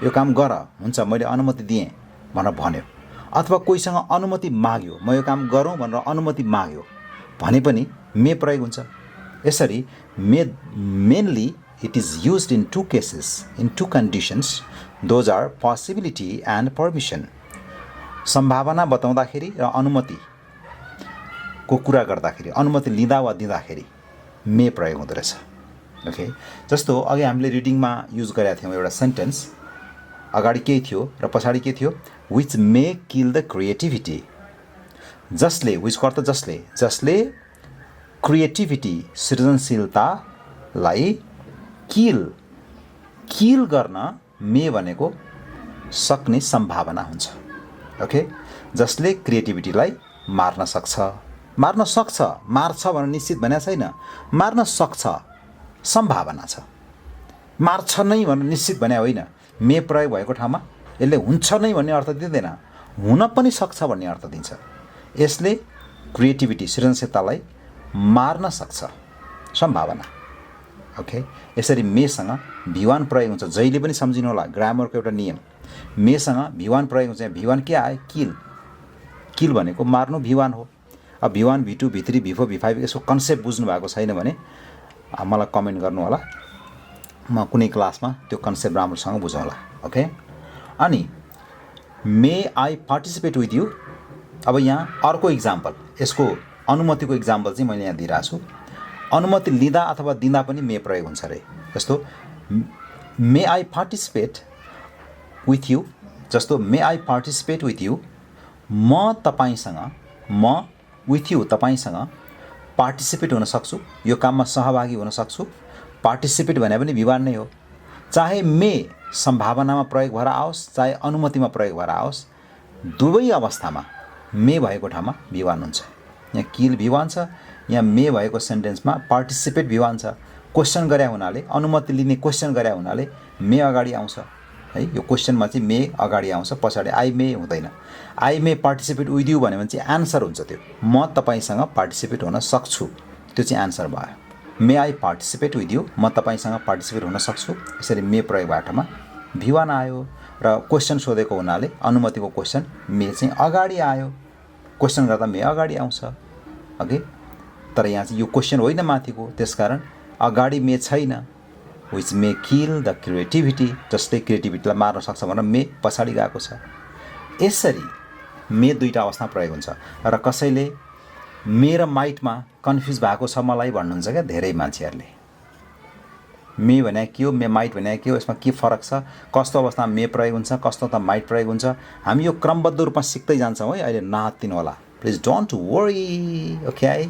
यो काम गर, हुन्छ मैले अनुमति दिएँ भनेर भन्यो, अथवा कोहीसँग अनुमति माग्यो, म यो काम गरौँ भनेर अनुमति माग्यो भने पनि मे प्रयोग हुन्छ। यसरी may mainly it is used in two cases, in two conditions, those are possibility and permission. सम्भावना बताउँदाखेरि र अनुमतिको कुरा गर्दाखेरि, अनुमति लिँदा वा दिँदाखेरि मे प्रयोग हुँदो रहेछ। ओके। जस्तो अघि हामीले रिडिङमा युज गरेका थियौँ एउटा सेन्टेन्स, अगाडि केही थियो र पछाडि के थियो, which may kill the creativity. जसले, विचको अर्थ जसले, जसले क्रिएटिभिटी सृजनशीलतालाई किल गर्न मे भनेको सक्ने सम्भावना हुन्छ। ओके। जसले क्रिएटिभिटीलाई मार्न सक्छ, मार्छ भनेर निश्चित भनेको छैन, मार्न सक्छ, सम्भावना छ। मार्छ नै भनेर निश्चित भने होइन। मे प्रयोग भएको ठाउँमा यसले हुन्छ नै भन्ने अर्थ दिँदैन, हुन पनि सक्छ भन्ने अर्थ दिन्छ। यसले क्रिएटिभिटी सृजनशीलतालाई मार्न सक्छ, सम्भावना। ओके। यसरी मेसँग भिवान प्रयोग हुन्छ। जहिले पनि सम्झिनु होला, ग्रामरको एउटा नियम, मेसँग भिवान प्रयोग हुन्छ। भिवान के आयो, किल भनेको मार्नु भिवान हो। अब भिवान, V2, V3, V4, V5 यसको कन्सेप्ट बुझ्नु भएको छैन भने मलाई कमेन्ट गर्नु होला, म कुनै क्लासमा त्यो कन्सेप्ट राम्रोसँग बुझाउँला। ओके। अनि मे आई पार्टिसिपेट विथ यु। अब यहाँ अर्को इक्जाम्पल, यसको अनुमतिको इक्जाम्पल चाहिँ मैले यहाँ दिइरहेको छु। अनुमति लिँदा अथवा दिँदा पनि मे प्रयोग हुन्छ अरे। जस्तो मे आई पार्टिसिपेट विथ यु, जस्तो मे आई पार्टिसिपेट विथ यु, म तपाईँसँग, म विथ यु तपाईँसँग पार्टिसिपेट हुन सक्छु, यो काममा सहभागी हुन सक्छु। पार्टिसिपेट भने पनि विवान नै हो। चाहे मे सम्भावनामा प्रयोग भएर आओस्, चाहे अनुमतिमा प्रयोग भएर आओस्, दुवै अवस्थामा मे भएको ठाउँमा विवान हुन्छ। यहाँ किल विवान छ, यहाँ मे भएको सेन्टेन्समा पार्टिसिपेट विवान छ। क्वेसन गरे हुनाले, अनुमति लिने क्वेसन गरे हुनाले मे अगाडि आउँछ है। यो क्वेसनमा चाहिँ मे अगाडि आउँछ, पछाडि आई मे हुँदैन। I may participate with you भन्यो भने चाहिँ एन्सर हुन्छ त्यो, म तपाईँसँग पार्टिसिपेट हुन सक्छु, त्यो चाहिँ एन्सर भयो। मे आई पार्टिसिपेट विथ यु, म तपाईँसँग पार्टिसिपेट हुन सक्छु। यसरी मे प्रयोग भएको ठाउँमा भिवान आयो। र क्वेसन सोधेको हुनाले अनुमतिको क्वेसन मे चाहिँ अगाडि आयो, क्वेसन गर्दा मे अगाडि आउँछ। ओके। तर यहाँ चाहिँ यो क्वेसन होइन माथिको, त्यसकारण अगाडि मे छैन। Which may kill the creativity, जसले क्रिएटिभिटीलाई मार्न सक्छ भनेर मे पछाडि गएको छ। यसरी मे दुईवटा अवस्थामा प्रयोग हुन्छ। र कसैले मे र माइटमा कन्फ्युज भएको छ मलाई भन्नुहुन्छ क्या धेरै मान्छेहरूले। मे भने के हो, मे माइट भने के हो, यसमा के फरक छ, कस्तो अवस्थामा मे प्रयोग हुन्छ, कस्तो त माइट प्रयोग हुन्छ, हामी यो क्रमबद्ध रूपमा सिक्दै जान्छौँ है। अहिले नहात्तिनु होला, please don't worry. Okay,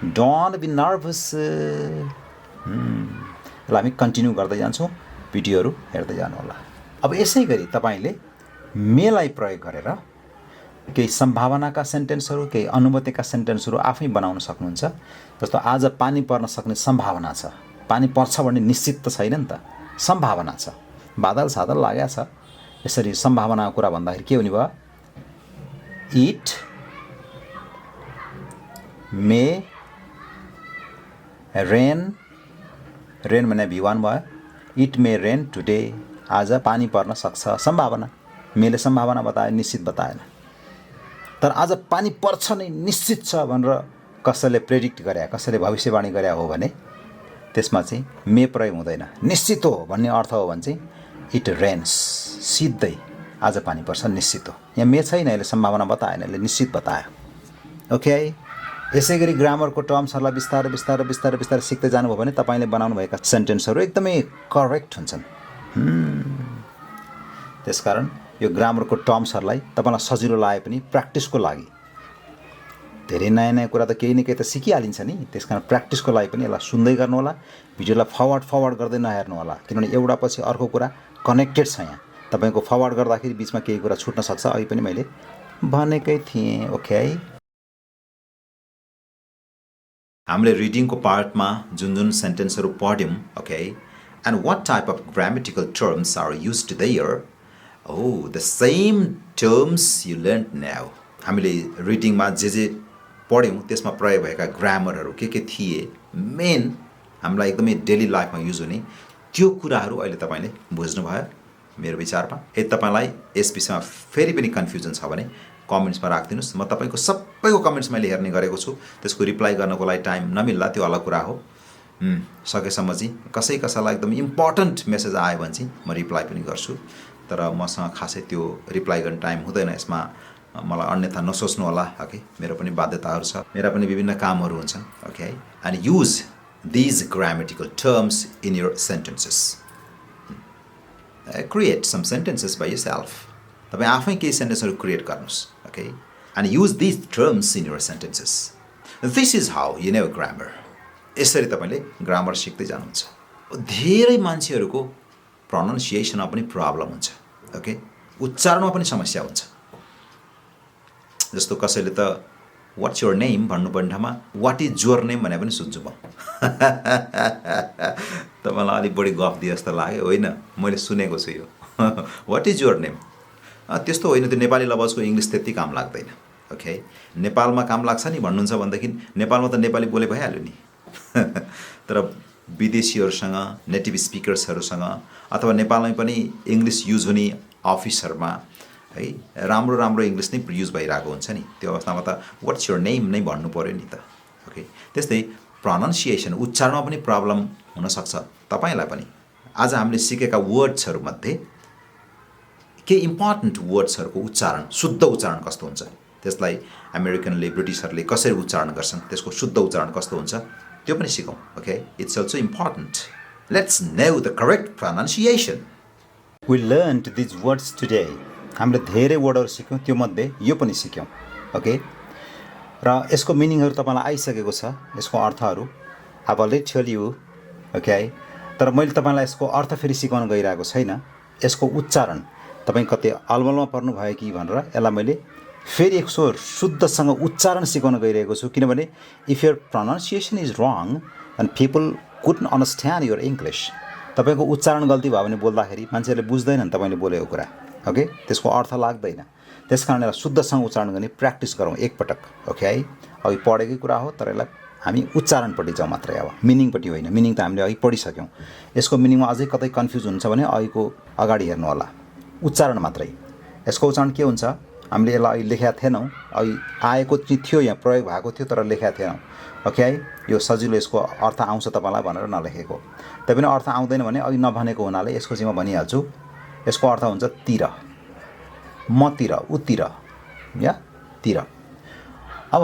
don't be nervous. ल हामी कन्टिन्यू गर्दै जान्छौँ, भिडियोहरू हेर्दै जानु होला। अब यसै गरी तपाईँले मेलाई प्रयोग गरेर केही सम्भावनाका सेन्टेन्सहरू, केही अनुमतिका सेन्टेन्सहरू आफै बनाउन सक्नुहुन्छ। जस्तो आज पानी पर्न सक्ने सम्भावना छ। पानी पर्छ भन्ने निश्चित त छैन नि त, सम्भावना छ, बादल सादल लागेको छ। यसरी सम्भावनाको कुरा भन्दाखेरि के हुने भयो, इट मे रेन, रेन भने भिवान भयो। इट मे रेन टुडे, आज पानी पर्न सक्छ, सम्भावना। मेले सम्भावना बतायो, निश्चित बताएन। तर आज पानी पर्छ नै निश्चित छ भनेर कसैले प्रेडिक्ट गरे, कसैले भविष्यवाणी गरे हो भने त्यसमा चाहिँ मे प्रयोग हुँदैन। निश्चित हो भन्ने अर्थ हो भने चाहिँ इट रेन्स, सिधै आज पानी पर्छ निश्चित हो। यहाँ मे छैन, यसले सम्भावना बताएन, यसले निश्चित बतायो। ओके। यसै गरी ग्रामरको टर्म्सहरूलाई बिस्तारै बिस्तारै बिस्तारै बिस्तारै सिक्दै जानुभयो भने तपाईँले बनाउनुभएका सेन्टेन्सहरू एकदमै करेक्ट हुन्छन्। त्यसकारण यो ग्रामरको टर्म्सहरूलाई तपाईँलाई सजिलो लागे पनि प्र्याक्टिसको लागि, धेरै नयाँ नयाँ कुरा त केही न केही त सिकिहालिन्छ नि, त्यसकारण प्र्याक्टिसको लागि पनि यसलाई सुन्दै गर्नु होला, भिडियोलाई फरवर्ड गर्दै नहेर्नु होला, किनभने एउटा पछि अर्को कुरा कनेक्टेड छ। यहाँ तपाईँको फरवर्ड गर्दाखेरि बिचमा केही कुरा छुट्न सक्छ, अघि पनि मैले भनेकै थिएँ। ओके। हामीले रिडिङको पार्टमा जुन जुन सेन्टेन्सहरू पढ्यौँ, okay, And what type of grammatical terms are used there? Oh, the same terms you learned now. हामीले रिडिङमा जे पढ्यौँ त्यसमा प्रयोग भएका ग्रामरहरू के थिए, मेन हामीलाई एकदमै डेली लाइफमा युज हुने त्यो कुराहरू अहिले तपाईँले बुझ्नुभयो मेरो विचारमा। यदि तपाईँलाई यस विषयमा फेरि पनि कन्फ्युजन छ भने कमेन्ट्समा राखिदिनुहोस्। म तपाईँको सबैको कमेन्ट्स मैले हेर्ने गरेको छु, त्यसको रिप्लाई गर्नको लागि टाइम नमिल्ला त्यो अलग कुरा हो। सकेसम्म चाहिँ कसैलाई एकदम इम्पोर्टेन्ट मेसेज आयो भने चाहिँ म रिप्लाई पनि गर्छु, तर मसँग खासै त्यो रिप्लाई गर्ने टाइम हुँदैन। यसमा मलाई अन्यथा नसोच्नु होला, ओके, मेरो पनि बाध्यताहरू छ, मेरा पनि विभिन्न कामहरू हुन्छन्, okay. And use these grammatical terms in your sentences. Create some sentences by yourself. तपाईँ आफै केही सेन्टेन्सहरू क्रिएट गर्नुहोस्, okay, and use these terms in your sentences. This is how you know grammar. यसरी तपाईँले ग्रामर सिक्दै जानुहुन्छ। धेरै मान्छेहरूको प्रोनाउन्सिएसनमा पनि प्रब्लम हुन्छ, ओके, उच्चारणमा पनि समस्या हुन्छ। जस्तो कसैले त वाट्स योर नेम भन्नुपर्ने ठाउँमा वाट इज योर नेम भने पनि सुन्छु म। तपाईँलाई अलिक बढी गफ दिए जस्तो लाग्यो, होइन, मैले सुनेको छु यो। वाट इज योर नेम त्यस्तो होइन, त्यो नेपाली लफजको इङ्ग्लिस त्यति काम लाग्दैन, ओके। नेपालमा काम लाग्छ नि भन्नुहुन्छ भनेदेखि नेपालमा त नेपाली बोले भइहाल्यो नि। तर विदेशीहरूसँग, नेटिभ स्पिकर्सहरूसँग अथवा नेपालमै पनि इङ्ग्लिस युज हुने अफिसहरूमा है राम्रो इङ्ग्लिस नै युज भइरहेको हुन्छ नि, त्यो अवस्थामा त वाट्स योर नेम नै भन्नु पऱ्यो नि त, ओके। त्यस्तै प्रोनाउन्सिएसन, उच्चारणमा पनि प्रब्लम हुनसक्छ तपाईँलाई पनि। आज हामीले सिकेका वर्ड्सहरूमध्ये केही इम्पोर्टेन्ट वर्ड्सहरूको उच्चारण, शुद्ध उच्चारण कस्तो हुन्छ, त्यसलाई अमेरिकनले, ब्रिटिसहरूले कसरी उच्चारण गर्छन्, त्यसको शुद्ध उच्चारण कस्तो हुन्छ त्यो पनि सिकौँ, okay. It's also important. Let's know the correct pronunciation. We learned these words today. हामीले धेरै वर्डहरू सिक्यौँ, त्यो मध्ये यो पनि सिक्यौँ, ओके। र यसको मिनिङहरू तपाईँलाई आइसकेको छ, यसको अर्थहरू अब लेट टेल यु, ओके। तर मैले तपाईँलाई यसको अर्थ फेरि सिकाउन गइरहेको छैन, यसको उच्चारण तपाईँ कतै अलमलमा पर्नुभयो कि भनेर यसलाई मैले फेरि यसो शुद्धसँग उच्चारण सिकाउन गइरहेको छु। किनभने if your pronunciation is wrong and people couldn't understand your English, तपाईँको उच्चारण गल्ती भयो भने बोल्दाखेरि मान्छेहरूले बुझ्दैनन् तपाईँले बोलेको कुरा, ओके, त्यसको अर्थ लाग्दैन। त्यस कारण यसलाई शुद्धसँग उच्चारण गर्ने प्र्याक्टिस गरौँ एकपटक, ओके। अघि पढेकै कुरा हो, तर यसलाई हामी उच्चारणपट्टि जाउँ मात्रै, अब मिनिङपट्टि होइन। मिनिङ त हामीले अघि पढिसक्यौँ। यसको मिनिङमा अझै कतै कन्फ्युज हुन्छ भने अघिको अगाडि हेर्नु होला, उच्चारण मात्रै। यसको उच्चारण के हुन्छ, हामीले यसलाई अघि लेखेका थिएनौँ, अघि आएको चाहिँ थियो, यहाँ प्रयोग भएको थियो तर लेखेका थिएनौँ, ओके। यो सजिलो यसको अर्थ आउँछ तपाईँलाई भनेर नलेखेको। तैपनि अर्थ आउँदैन भने अघि नभनेको हुनाले यसको चाहिँ म भनिहाल्छु। यसको अर्थ हुन्छ तिर, मतिर, उतिर या तिर। अब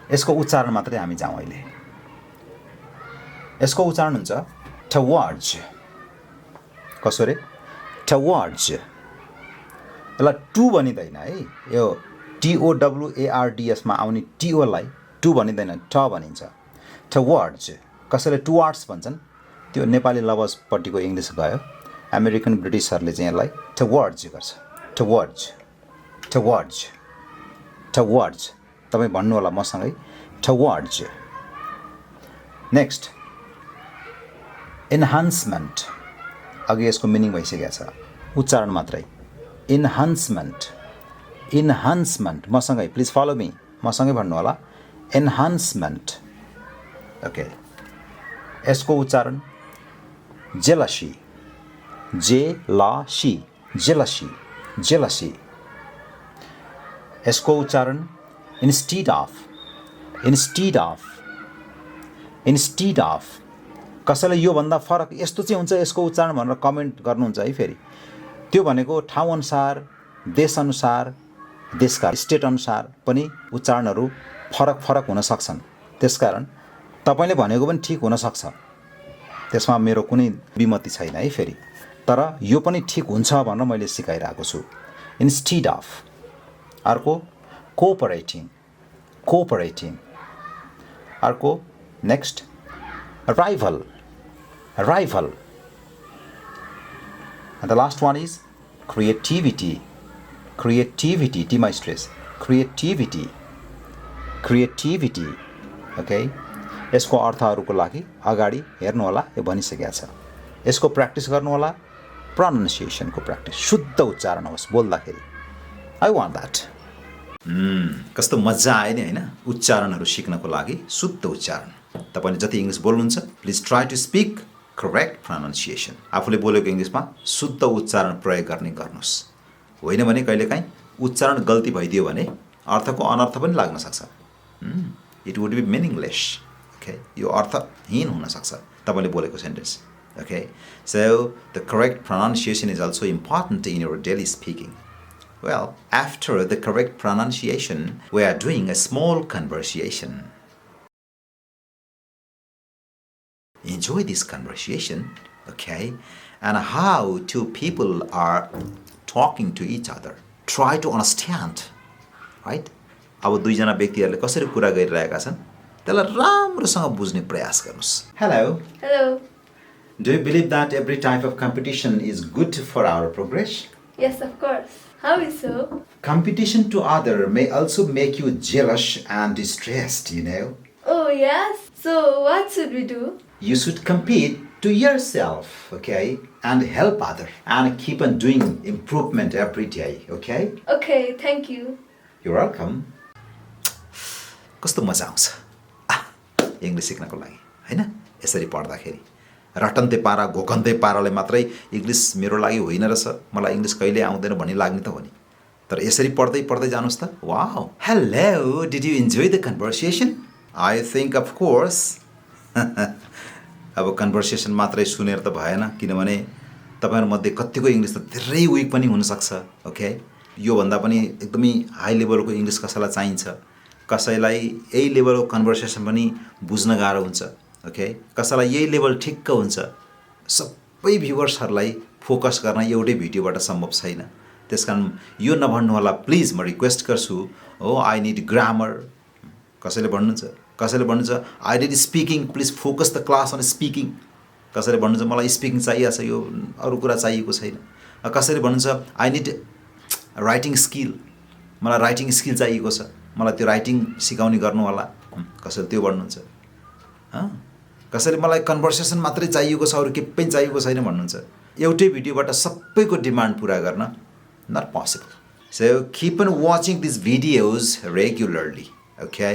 यसको उच्चारण मात्रै हामी जाउँ अहिले। यसको उच्चारण हुन्छ टवर्ड्स। कसो रे? टवर्ड्स। यसलाई टु भनिँदैन है, यो TOWARDSमा आउने टिओलाई टु भनिँदैन, ट भनिन्छ। टवर्ड्स। कसैले टुवार्ड्स भन्छन्, त्यो नेपाली लफजपट्टिको इङ्ग्लिस गयो। अमेरिकन ब्रिटिसहरूले चाहिँ यसलाई टवर्ड्स गर्छ। Towards, towards, towards. तपाईँ भन्नु होला मसँगै, टवर्ड्स। Next, enhancement. अघि यसको मिनिङ भइसकेको छ, उच्चारण मात्रै। Enhancement, enhancement. मसँगै प्लिज फलो मी, मसँगै भन्नु होला, इन्हान्समेन्ट, ओके। यसको उच्चारण जेलसी, जेलसी, जेलसी, जेलसी। यसको उच्चारण instead of, instead of, instead of. कसैले योभन्दा फरक यस्तो चाहिँ हुन्छ यसको उच्चारण भनेर कमेन्ट गर्नुहुन्छ है। फेरि त्यो भनेको ठाउँअनुसार, देशअनुसार, देशका स्टेटअनुसार पनि उच्चारणहरू फरक फरक हुन सक्छन्। त्यसकारण तपाईँले भनेको पनि ठिक हुनसक्छ, त्यसमा मेरो कुनै विमति छैन है। फेरि तर यो पनि ठिक हुन्छ भनेर मैले सिकाइरहेको छु। Instead of. अर्को कोअपरेटिङ, कोअपरेटिङ। अर्को next rival, rival. And the last one is creativity, creativity. T my stress, creativity, creativity, okay. यसको अर्थहरूको लागि अगाडि हेर्नु होला, यो भनिसकेको छ। यसको प्र्याक्टिस गर्नु होला प्रोनाउन्सिएसनको प्र्याक्टिस शुद्ध उच्चारण होस् बोल्दाखेरि आई वान्ट द्याट कस्तो मजा आयो नि होइन उच्चारणहरू सिक्नको लागि शुद्ध उच्चारण तपाईँले जति इङ्ग्लिस बोल्नुहुन्छ please try to speak correct pronunciation आफूले बोलेको इङ्ग्लिसमा शुद्ध उच्चारण प्रयोग गर्ने गर्नुहोस् होइन भने कहिलेकाहीँ उच्चारण गल्ती भइदियो भने अर्थको अनर्थ पनि लाग्न सक्छ it would be meaningless okay यो अर्थहीन हुनसक्छ तपाईँले बोलेको sentence okay so the correct pronunciation is also important in your daily speaking Well, after the correct pronunciation, we are doing a small conversation. Enjoy this conversation, okay? And how two people are talking to each other. Try to understand, right? अब दुईजना व्यक्तिहरूले कसरी कुरा गरिरहेका छन् त्यसलाई राम्रोसँग बुझ्ने प्रयास गर्नुहोस्. Hello. Hello. Do you believe that every type of competition is good for our progress? Yes, of course. How is so? Competition to other may also make you jealous and stressed, you know. Oh, yes. So, what should we do? You should compete to yourself, okay? And help other and keep on doing improvement every day, okay? Okay, thank you. You're welcome. कस्तो मजा आउँछ इङ्ग्लिस सिक्नको लागि हैन यसरी पढ्दाखेरि रटन्ते पारा घोकन्ते पाराले मात्रै इङ्ग्लिस मेरो लागि होइन रहेछ मलाई इङ्ग्लिस कहिले आउँदैन भन्ने लाग्ने त हो नि तर यसरी पढ्दै पढ्दै जानुहोस् त wow hello did you enjoy the conversation I think of course अब कन्भर्सेसन मात्रै सुनेर त भएन किनभने तपाईँहरूमध्ये कतिको इङ्ग्लिस त धेरै विक पनि हुनसक्छ ओके योभन्दा पनि एकदमै हाई लेभलको इङ्ग्लिस कसैलाई चाहिन्छ कसैलाई यही लेभलको कन्भर्सेसन पनि बुझ्न गाह्रो हुन्छ ओके कसैलाई यही लेभल ठिक्क हुन्छ सबै भ्युवर्सहरूलाई फोकस गर्न एउटै भिडियोबाट सम्भव छैन त्यसकारण यो नभन्नु होला प्लिज म रिक्वेस्ट गर्छु हो आई निड ग्रामर कसैले भन्नुहुन्छ I need speaking please focus the class on speaking कसैले भन्नुहुन्छ मलाई स्पिकिङ चाहिएको छ यो अरू कुरा चाहिएको छैन कसैले भन्नुहुन्छ आई निड राइटिङ स्किल मलाई राइटिङ स्किल चाहिएको छ मलाई त्यो राइटिङ सिकाउने गर्नु होला कसैले त्यो भन्नुहुन्छ कसैले मलाई कन्भर्सेसन मात्रै चाहिएको छ अरू केही पनि चाहिएको छैन भन्नुहुन्छ एउटै भिडियोबाट सबैको डिमान्ड पुरा गर्न not possible so keep on watching this videos regularly okay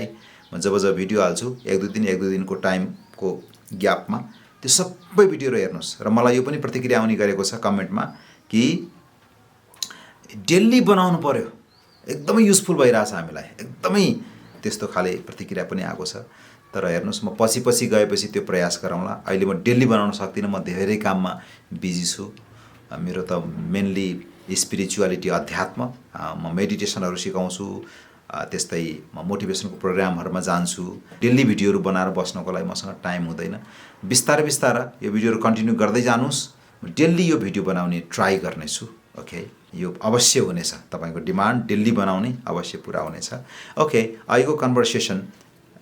म जब भिडियो हाल्छु एक दुई दिनको टाइमको ग्यापमा त्यो सबै भिडियोहरू हेर्नुहोस् र मलाई यो पनि प्रतिक्रिया आउने गरेको छ कमेन्टमा कि डेली बनाउनु पर्यो एकदमै युजफुल भइरहेछ हामीलाई एकदमै त्यस्तो खाले प्रतिक्रिया पनि आएको छ तर हेर्नुहोस् म पछि गएपछि त्यो प्रयास गरौँला अहिले म डेली बनाउन सक्दिनँ म धेरै काममा बिजी छु मेरो त मेनली स्पिरिचुअलिटी अध्यात्म म मेडिटेसनहरू सिकाउँछु त्यस्तै म मोटिभेसनको प्रोग्रामहरूमा जान्छु डेली भिडियोहरू बनाएर बस्नको लागि मसँग टाइम हुँदैन बिस्तारै यो भिडियोहरू कन्टिन्यू गर्दै जानुहोस् म डेली यो भिडियो बनाउने ट्राई गर्नेछु ओके यो अवश्य हुनेछ तपाईँको डिमान्ड डेली बनाउने अवश्य पुरा हुनेछ ओके अहिलेको कन्भर्सेसन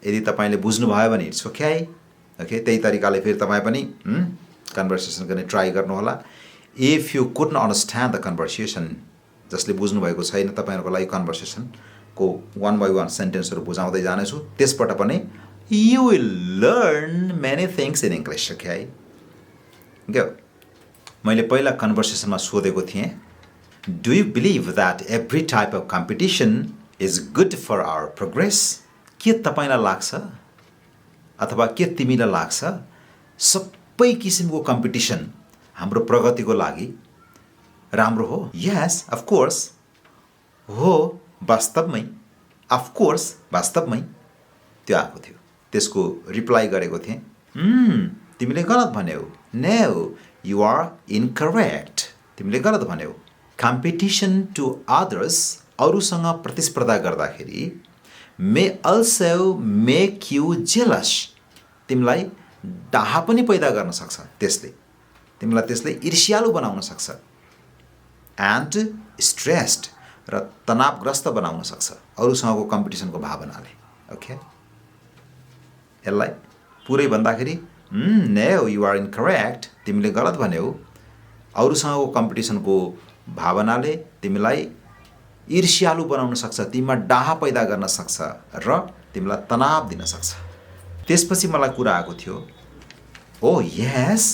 यदि तपाईँले बुझ्नुभयो भने इट्स ओके ओके त्यही तरिकाले फेरि तपाईँ पनि कन्भर्सेसन गर्ने ट्राई गर्नुहोला if you could not understand the conversation जसले बुझ्नुभएको छैन तपाईँहरूको लागि कन्भर्सेसनको 1 by 1 सेन्टेन्सहरू बुझाउँदै जानेछु त्यसबाट पनि you will learn many things in English okay go मैले पहिला कन्भर्सेसनमा सोधेको थिएँ do you believe that every type of competition is good for our progress के तपाईँलाई लाग्छ अथवा के तिमीलाई लाग्छ सबै किसिमको कम्पिटिसन हाम्रो प्रगतिको लागि राम्रो हो यस अफकोर्स हो वास्तवमै अफकोर्स वास्तवमै त्यो आएको थियो त्यसको रिप्लाई गरेको थिएँ तिमीले गलत भन्यौ नो यु आर इनकरेक्ट तिमीले गलत भन्यौ कम्पिटिसन टु अदर्स अरूसँग प्रतिस्पर्धा गर्दाखेरि मे अल्सो मेक यु जेलस तिमीलाई डाहा पनि पैदा गर्न सक्छ तिमीलाई त्यसले ईर्ष्यालु बनाउन सक्छ एन्ड स्ट्रेस्ड र तनावग्रस्त बनाउन सक्छ अरूसँगको कम्पिटिसनको भावनाले ओके यसलाई पुरै भन्दाखेरि नो यु आर इनकरेक्ट तिमीले गलत भन्यौ अरूसँगको कम्पिटिसनको भावनाले तिमीलाई ईर्ष्यालु बनाउन सक्छ तिमीमा डाहा पैदा गर्न सक्छ र तिमीलाई तनाव दिन सक्छ त्यसपछि मलाई कुरा आएको थियो ओ यस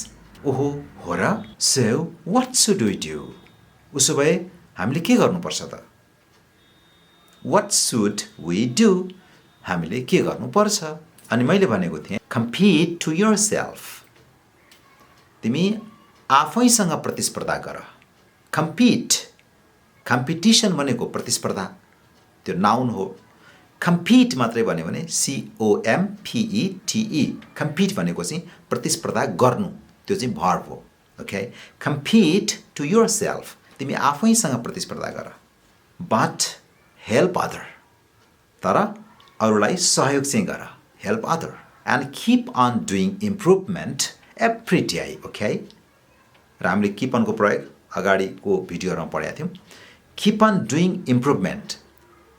ओहो हो र? So what should we do? उसो भए हामीले के गर्नुपर्छ त? What should we do? हामीले के गर्नुपर्छ? अनि मैले भनेको थिएँ कम्पिट टु योर सेल्फ। तिमी आफैसँग प्रतिस्पर्धा गर। कम्पिटिसन भनेको प्रतिस्पर्धा, त्यो नाउन हो। कम्पिट मात्रै भन्यो भने COMPETE, कम्पिट भनेको चाहिँ प्रतिस्पर्धा गर्नु, त्यो चाहिँ भर्ब हो। Okay, compete to your self, तिमी आफैसँग प्रतिस्पर्धा गर। बट हेल्प अदर, तर अरूलाई सहयोग चाहिँ गर। Help other and keep on doing improvement every day. Okay, र हामीले किप अनको प्रयोग अगाडिको भिडियोहरूमा पढेका थियौँ। किप अन डुइङ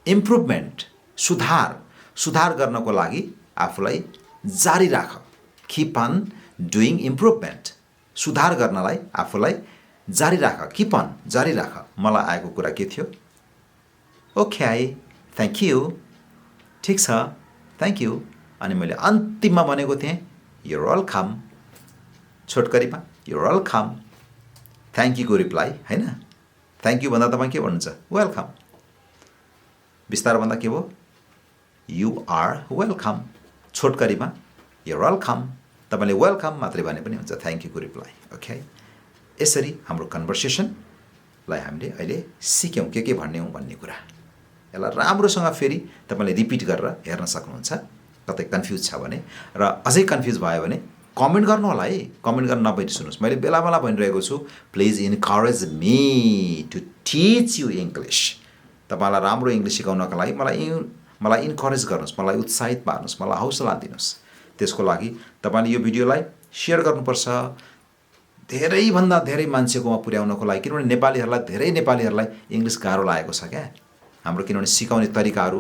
इम्प्रुभमेन्ट सुधार गर्नको लागि आफूलाई जारी राख। किप अन डुइङ इम्प्रुभमेन्ट, सुधार गर्नलाई आफूलाई जारी राख। किप अन, जारी राख। मलाई आएको कुरा के थियो? ओके, थ्याङ्क यू, ठिक छ, थ्याङ्क यू। अनि मैले अन्तिममा भनेको थिएँ युर वेलकम। छोटकरीमा युर वेलकम, थ्याङ्क यूको रिप्लाई, होइन? थ्याङ्क यू भन्दा तपाईँ के भन्नुहुन्छ? वेलकम। बिस्तारो भन्दा के भयो? You are welcome. छोटकरीमा युर वेलकम। तपाईँले वेलकम मात्रै भने पनि हुन्छ, थ्याङ्क यूको रिप्लाई। ओके, यसरी हाम्रो कन्भर्सेसनलाई हामीले अहिले सिक्यौँ के भन्ने हो भन्ने कुरा। यसलाई राम्रोसँग फेरि तपाईँले रिपिट गरेर हेर्न सक्नुहुन्छ कतै कन्फ्युज छ भने। र अझै कन्फ्युज भयो भने कमेन्ट गर्नु होला है, कमेन्ट गर्न नबिर्सनुहोस्। मैले बेला बेला भनिरहेको छु, please encourage me to teach you English. तपाईँलाई राम्रो इङ्ग्लिस सिकाउनका लागि मलाई इन्करेज गर्नुहोस्, मलाई उत्साहित पार्नुहोस्, मलाई हौसला दिनुहोस्। त्यसको लागि तपाईँले यो भिडियोलाई सेयर गर्नुपर्छ धेरैभन्दा धेरै मान्छेकोमा पुर्याउनको लागि। किनभने धेरै नेपालीहरूलाई इङ्ग्लिस गाह्रो लागेको छ क्या हाम्रो, किनभने सिकाउने तरिकाहरू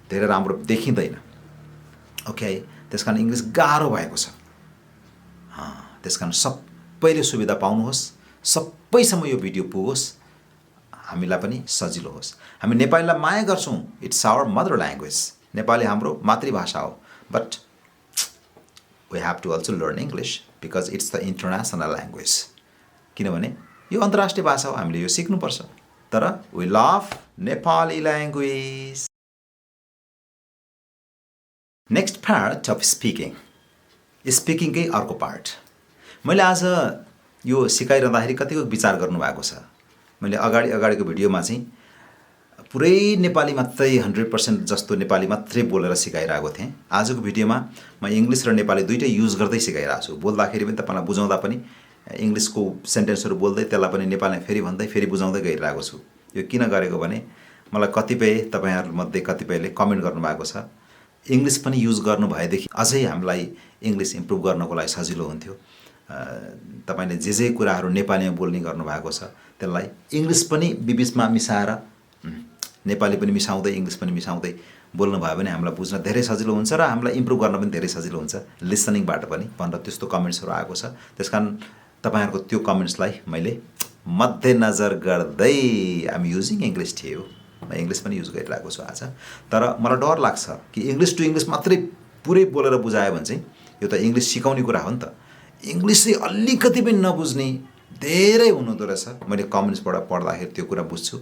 धेरै राम्रो देखिँदैन। ओके, त्यस कारण इङ्ग्लिस गाह्रो भएको छ। त्यस कारण सबैले सुविधा पाउनुहोस्, सबैसम्म यो भिडियो पुगोस्, हामीलाई पनि सजिलो होस्। हामी नेपालीलाई माया गर्छौँ, it's our mother language. Nepali हाम्रो मातृभाषा हो, but we have to also learn English because it's the international language. किनभने यो अन्तर्राष्ट्रिय भाषा हो, हामीले यो सिक्नुपर्छ। तर we love Nepali language. Next part of स्पिकिङकै अर्को पार्ट। मैले आज यो सिकाइरहँदाखेरि कतिको विचार गर्नुभएको छ। मैले अगाडिको भिडियोमा चाहिँ पुरै नेपाली मात्रै 100% जस्तो नेपाली मात्रै बोलेर सिकाइरहेको थिएँ। आजको भिडियोमा म इङ्ग्लिस र नेपाली दुइटै युज गर्दै सिकाइरहेको छु। बोल्दाखेरि पनि तपाईँलाई बुझाउँदा पनि इङ्ग्लिसको सेन्टेन्सहरू बोल्दै त्यसलाई पनि नेपालीमा फेरि बुझाउँदै गइरहेको छु। यो किन गरेको भने मलाई तपाईँहरूमध्ये कतिपयले कमेन्ट गर्नुभएको छ, इङ्ग्लिस पनि युज गर्नु भएदेखि अझै हामीलाई इङ्ग्लिस इम्प्रुभ गर्नको लागि सजिलो हुन्थ्यो। तपाईँले जे कुराहरू नेपालीमा बोल्ने गर्नुभएको छ त्यसलाई इङ्ग्लिस पनि बिचमा मिसाएर, नेपाली पनि मिसाउँदै इङ्ग्लिस पनि मिसाउँदै बोल्नुभयो भने हामीलाई बुझ्न धेरै सजिलो हुन्छ र हामीलाई इम्प्रुभ गर्न पनि धेरै सजिलो हुन्छ लिसनिङबाट पनि भनेर त्यस्तो कमेन्ट्सहरू आएको छ। त्यस कारण तपाईँहरूको त्यो कमेन्ट्सलाई मैले मध्यनजर गर्दै आइएम युजिङ इङ्ग्लिस थियो। म इङ्ग्लिस पनि युज गरिरहेको छु आज। तर मलाई डर लाग्छ कि इङ्ग्लिस टु इङ्ग्लिस मात्रै पुरै बोलेर बुझायो भने चाहिँ यो त इङ्ग्लिस सिकाउने कुरा हो नि त। इङ्ग्लिस चाहिँ अलिकति पनि नबुझ्ने धेरै हुनुहुँदो रहेछ। मैले कमेन्ट्सबाट पढ्दाखेरि त्यो कुरा बुझ्छु।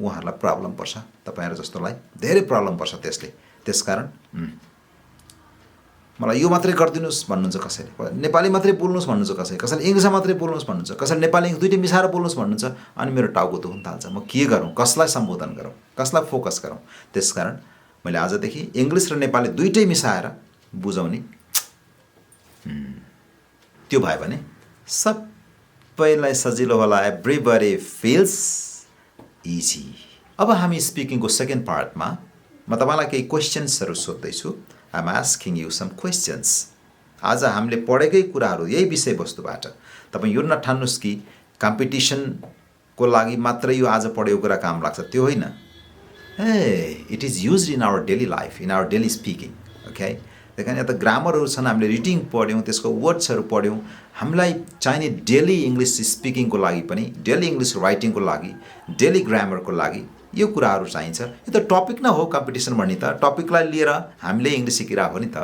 उहाँहरूलाई प्रब्लम पर्छ, तपाईँहरू जस्तोलाई धेरै प्रब्लम पर्छ त्यसले। त्यसकारण मलाई यो मात्रै गरिदिनुहोस् भन्नुहुन्छ कसैले, नेपाली मात्रै बोल्नुहोस् भन्नुहुन्छ कसैले इङ्ग्लिसमा मात्रै बोल्नुहोस् भन्नुहुन्छ, कसैले नेपाली इङ्ग्लिस दुइटै मिसाएर बोल्नुहोस् भन्नुहुन्छ। अनि मेरो टाउको दुख्न थाल्छ। म के गरौँ, कसलाई सम्बोधन गरौँ, कसलाई फोकस गरौँ। त्यसकारण मैले आजदेखि इङ्ग्लिस र नेपाली दुइटै मिसाएर बुझाउने, त्यो भयो भने सबैलाई सजिलो होला। Everybody feels easy. अब हामी स्पिकिङको सेकेन्ड पार्टमा म तपाईँलाई केही क्वेसन्सहरू सोध्दैछु। I'm asking you some questions. आज हामीले पढेकै कुराहरू यही विषयवस्तुबाट तपाईँ यो नठान्नुहोस् कि कम्पिटिसनको लागि मात्रै यो आज पढेको कुरा काम लाग्छ, त्यो होइन। It is used in our daily life, in our daily speaking. Okay, त्यही कारण यहाँ त ग्रामरहरू छन्, हामीले रिडिङ पढ्यौँ, त्यसको वर्ड्सहरू पढ्यौँ। हामीलाई चाहिने डेली इङ्ग्लिस स्पिकिङको लागि पनि, डेली इङ्ग्लिस राइटिङको लागि, डेली ग्रामरको लागि यो कुराहरू चाहिन्छ। यो त टपिक न हो कम्पिटिसन भन्ने त, टपिकलाई लिएर हामीले इङ्ग्लिस सिकिरहेको नि त।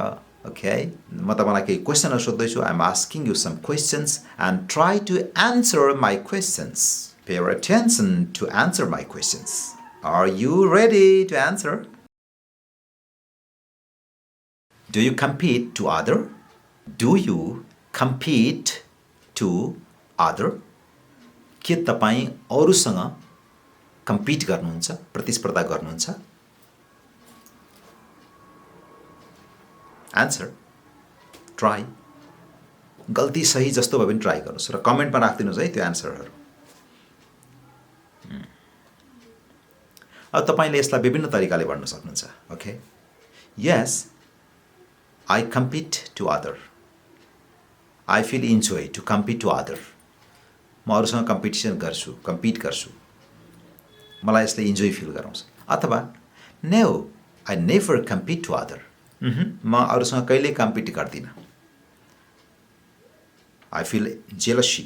ओके म तपाईँलाई केही क्वेसनहरू सोध्दैछु I am asking you some questions and try to answer my questions pay attention to answer my questions are you ready to answer do you compete to other do you compete to other के तपाईँ अरूसँग कम्पिट गर्नुहुन्छ प्रतिस्पर्धा गर्नुहुन्छ एन्सर ट्राई गल्ती सही जस्तो भए पनि ट्राई गर्नुहोस् र कमेन्टमा राखिदिनुहोस् है त्यो एन्सरहरू अब तपाईँले यसलाई विभिन्न तरिकाले भन्न सक्नुहुन्छ okay yes I compete to other I feel enjoy to compete to other म अरूसँग कम्पिट गर्छु मलाई यसले इन्जोय फिल गराउँछ अथवा no I never compete to other म अरूसँग कहिल्यै कम्पिट गर्दिनँ आई फिल जेलसी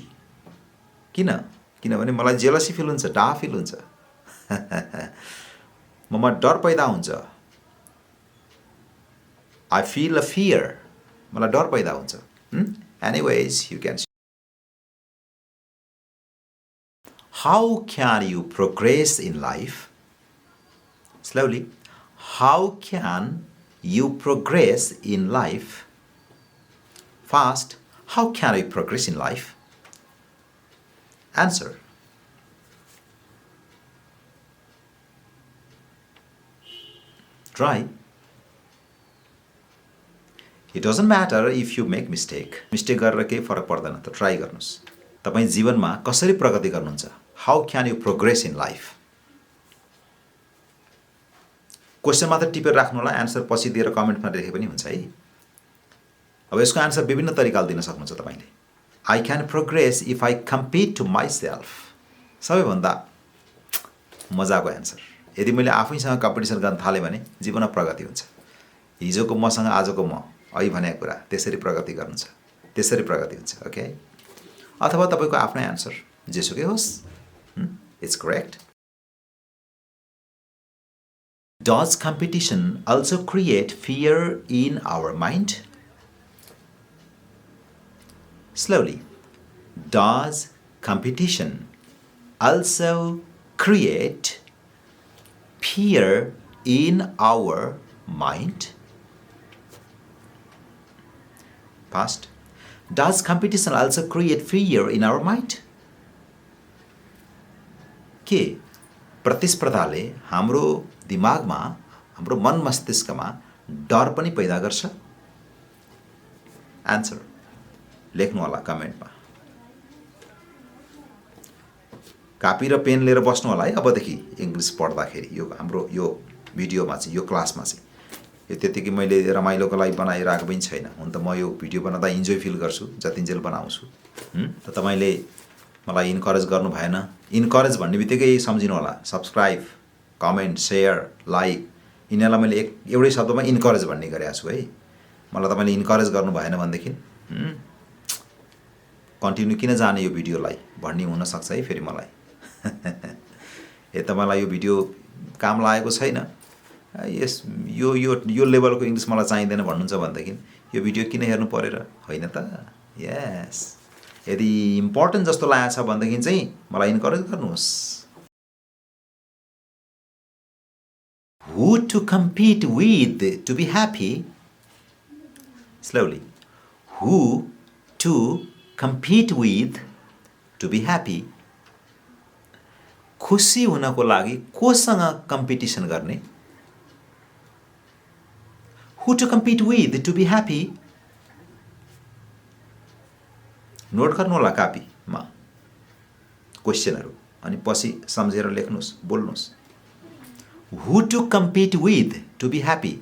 किनभने मलाई जेलसी फिल हुन्छ डा फिल हुन्छ ममा डर पैदा हुन्छ आई फिल अ फियर मलाई डर पैदा हुन्छ anyways you can how can you progress in life slowly how can you progress in life fast how can I progress in life answer try it doesn't matter if you make mistake गरेर केही फरक पर्दैन त ट्राई गर्नुस् तपाई जीवनमा कसरी प्रगति गर्नुहुन्छ how can you progress in life question मात्र टिपेर राख्नु होला एन्सर पछि दिएर कमेन्टमा लेखे पनि हुन्छ है अब यसको एन्सर विभिन्न तरिकाले दिन सक्नुहुन्छ तपाईले I can progress if I compete to myself सबैभन्दा मजाको एन्सर यदि मैले आफैसँग कम्पिटिसन गर्न थालेँ भने जीवनमा प्रगति हुन्छ हिजोको मसँग आजको म अहिले भनेको कुरा त्यसरी प्रगति गर्नुहुन्छ त्यसरी प्रगति हुन्छ ओके अथवा तपाईको आफ्नै एन्सर जेसुकै होस् it's correct Does competition also create fear in our mind? Slowly. Does competition also create fear in our mind? Past. Does competition also create fear in our mind? के प्रतिस्पर्धाले हाम्रो दिमागमा हाम्रो मन मस्तिष्कमा डर पनि पैदा गर्छ एन्सर लेख्नु होला कमेन्टमा कापी र पेन लिएर बस्नु होला है अबदेखि इङ्ग्लिस पढ्दाखेरि यो हाम्रो यो भिडियोमा चाहिँ यो क्लासमा चाहिँ यो त्यतिकै मैले रमाइलोको लागि बनाइरहेको पनि छैन हुन त म यो भिडियो बनाउँदा इन्जोय फिल गर्छु जतिन्जेल बनाउँछु त तपाईँले मलाई इन्करेज गर्नु भएन इन्करेज भन्ने बित्तिकै सम्झिनु होला सब्सक्राइब कमेन्ट सेयर लाइक यिनीहरूलाई मैले एउटै शब्दमा इन्करेज भन्ने गरेको छु है मलाई तपाईँले इन्करेज गर्नु भएन भनेदेखि कन्टिन्यू किन जाने यो भिडियोलाई भन्ने हुनसक्छ है फेरि मलाई तपाईँलाई यो भिडियो काम लागेको छैन यस यो लेभलको इङ्ग्लिस मलाई चाहिँदैन भन्नुहुन्छ भनेदेखि यो भिडियो किन हेर्नु परेर होइन त यस यदि इम्पोर्टेन्ट जस्तो लागेको छ भनेदेखि चाहिँ मलाई इन्करेज गर्नुहोस् Who to compete with to be happy? Slowly. Who to compete with to be happy? खुसी हुनको लागि कोसँग कम्पिटिसन गर्ने Who to compete with to be happy? Note गर्नु होला कापीमा क्वेसनहरू अनि पछि सम्झेर लेख्नुहोस् बोल्नुहोस् Who to compete with to be happy?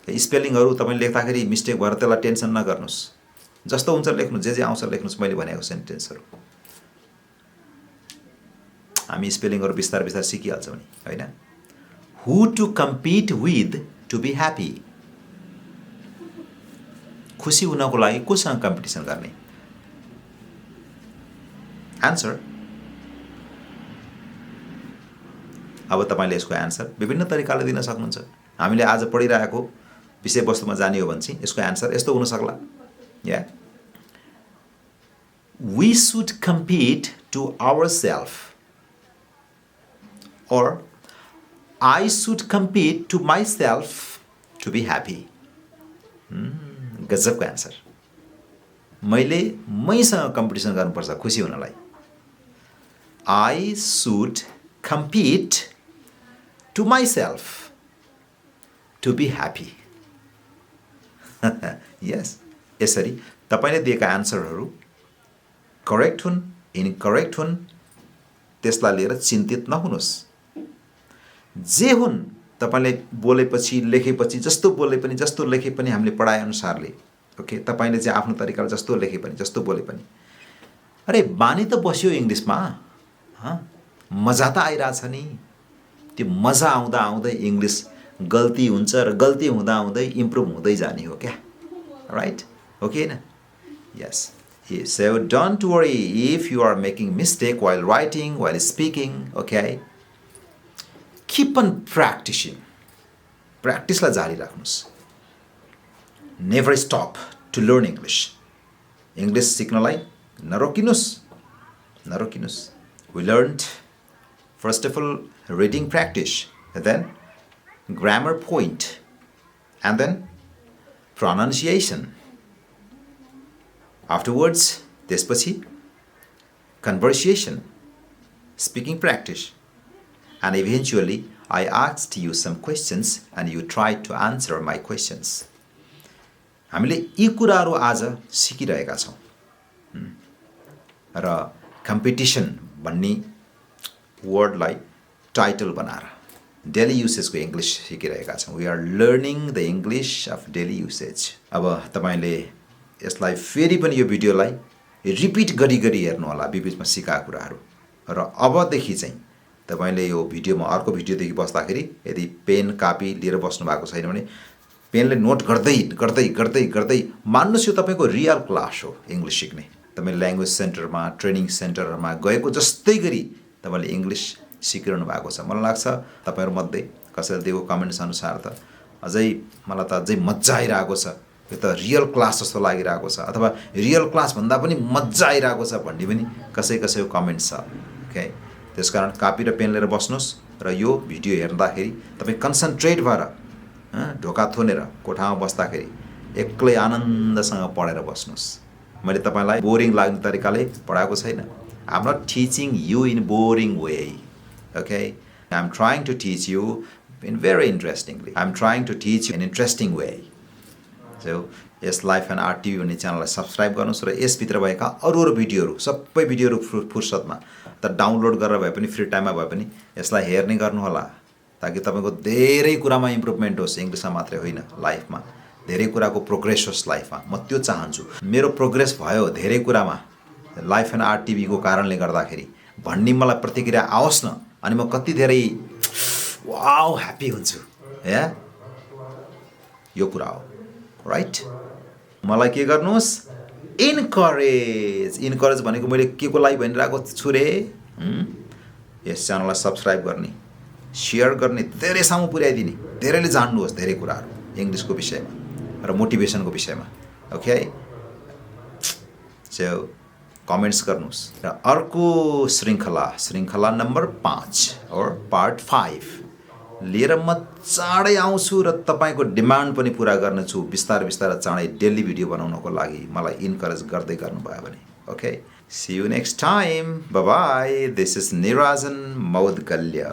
स्पेलिङहरू तपाईले लेख्दाखेरि मिस्टेक भएर त्यसलाई टेन्सन नगर्नुहोस् जस्तो हुन्छ लेख्नु जे आउँछ लेख्नुहोस् मैले भनेको सेन्टेन्सहरू हामी स्पेलिङहरू बिस्तार बिस्तार सिकिहाल्छौँ नि हैन Who to compete with to be happy? खुसी हुनको लागि कोसँग कम्पिटिसन गर्ने आन्सर अब तपाईले यसको आन्सर विभिन्न तरिकाले दिन सक्नुहुन्छ हामीले आज पढिरहेको विषयवस्तुमा जाने हो भने चाहिँ यसको एन्सर यस्तो हुन सक्ला या we should compete to ourselves or I should compete to myself to be happy. गजबको एन्सर मैले मैसँग कम्पिटिसन गर्नुपर्छ खुसी हुनलाई I should compete to myself to be happy. Yes, यसरी तपाईले दिएका एन्सरहरू करेक्ट हुन् इनकरेक्ट हुन् त्यसलाई लिएर चिन्तित नहुनुहोस् जे हुन् तपाईले बोलेपछि लेखेपछि जस्तो बोले पनि जस्तो लेखे पनि हामीले पढाए अनुसारले ओके तपाईले चाहिँ आफ्नो तरिकाले जस्तो लेखे पनि जस्तो बोले पनि अरे बानी त बस्यो इङ्ग्लिसमा मजा त आइरहेछ नि त्यो मजा आउँदा आउँदै इङ्ग्लिस गल्ती हुन्छ र गल्ती हुँदा हुँदै इम्प्रुभ हुँदै जाने हो क्या राइट ओके न यस So don't worry if you are making mistake while writing, while speaking, okay? Keep on practicing. Practice la jari raख्नुस्. Never stop to learn English. English सिक्नलाई नरोकिनुस्. We learned first of all reading practice, and then grammar point, and then pronunciation. Afterwards, त्यसपछि conversation, speaking practice, and eventually I asked you some questions and you tried to answer my questions. हामीले यी कुराहरू आज सिकिरहेका छौँ र कम्पिटिसन भन्ने वर्डलाई टाइटल बनाएर डेली युसेजको इङ्ग्लिस सिकिरहेका छौँ we are learning the English of daily usage अब तपाईँले यसलाई फेरि पनि यो भिडियोलाई रिपिट गरी हेर्नु होला बिचमा सिकाएको कुराहरू र अबदेखि चाहिँ तपाईले यो भिडियोमा अर्को भिडियोदेखि बस्दाखेरि यदि पेन कापी लिएर बस्नु भएको छैन भने पेनले नोट गर्दै मान्नुहोस् यो तपाईँको रियल क्लास हो इङ्ग्लिस सिक्ने तपाईँ ल्याङ्ग्वेज सेन्टरमा ट्रेनिङ सेन्टरहरूमा गएको जस्तै गरी तपाईँले इङ्ग्लिस सिकिरहनु भएको छ मलाई लाग्छ तपाईँहरूमध्ये कसैले दिएको कमेन्ट्स अनुसार त मलाई त अझै मजा आइरहेको छ यो त रियल क्लास जस्तो लागिरहेको छ अथवा रियल क्लास भन्दा पनि मजा आइरहेको छ भन्ने पनि कसैको कमेन्ट्स छ ओके त्यसकारण कापी र पेन लिएर बस्नुहोस् र यो भिडियो हेर्दाखेरि तपाईँ कन्सन्ट्रेट भएर ढोका थोनेर कोठामा बस्दाखेरि एक्लै आनन्दसँग पढेर बस्नुहोस् मैले तपाईँलाई बोरिङ लाग्ने तरिकाले पढाएको छैन I am not teaching you in boring way okay I am trying to teach you in very interestingly I am trying to teach you in interesting way so yes life and art TV भन्ने च्यानललाई सब्सक्राइब गर्नुहोस् र यसभित्र भएका अरू भिडियोहरू सबै भिडियोहरू फुर्सदमा त डाउनलोड गरेर भए पनि फ्री टाइममा भए पनि यसलाई हेर्ने गर्नुहोला ताकि तपाईँको धेरै कुरामा इम्प्रुभमेन्ट होस् इङ्ग्लिसमा मात्रै होइन लाइफमा धेरै कुराको प्रोग्रेस होस् लाइफमा म त्यो चाहन्छु मेरो प्रोग्रेस भयो धेरै कुरामा लाइफ एन्ड आर्ट टिभीको कारणले गर्दाखेरि भन्ने मलाई प्रतिक्रिया आओस् न अनि म कति धेरै वाउ ह्याप्पी हुन्छु या यो कुरा हो राइट मलाई के गर्नुहोस् इन्करेज भनेको मैले के को लागि भनिरहेको छु रे यस च्यानललाई सब्सक्राइब गर्ने सेयर गर्ने धेरै सामु पुर्याइदिने धेरैले जान्नुहोस् धेरै कुराहरू इङ्ग्लिसको विषयमा र मोटिभेसनको विषयमा ओके सो कमेन्ट्स गर्नुहोस् र अर्को श्रृङ्खला नम्बर 5 और पार्ट 5 लिएर म चाँडै आउँछु र तपाईँको डिमान्ड पनि पुरा गर्नेछु बिस्तारै चाँडै डेली भिडियो बनाउनको लागि मलाई इन्करेज गर्दै गर्नुभयो भने okay see you next time bye bye this is Nirajan मौदगल्य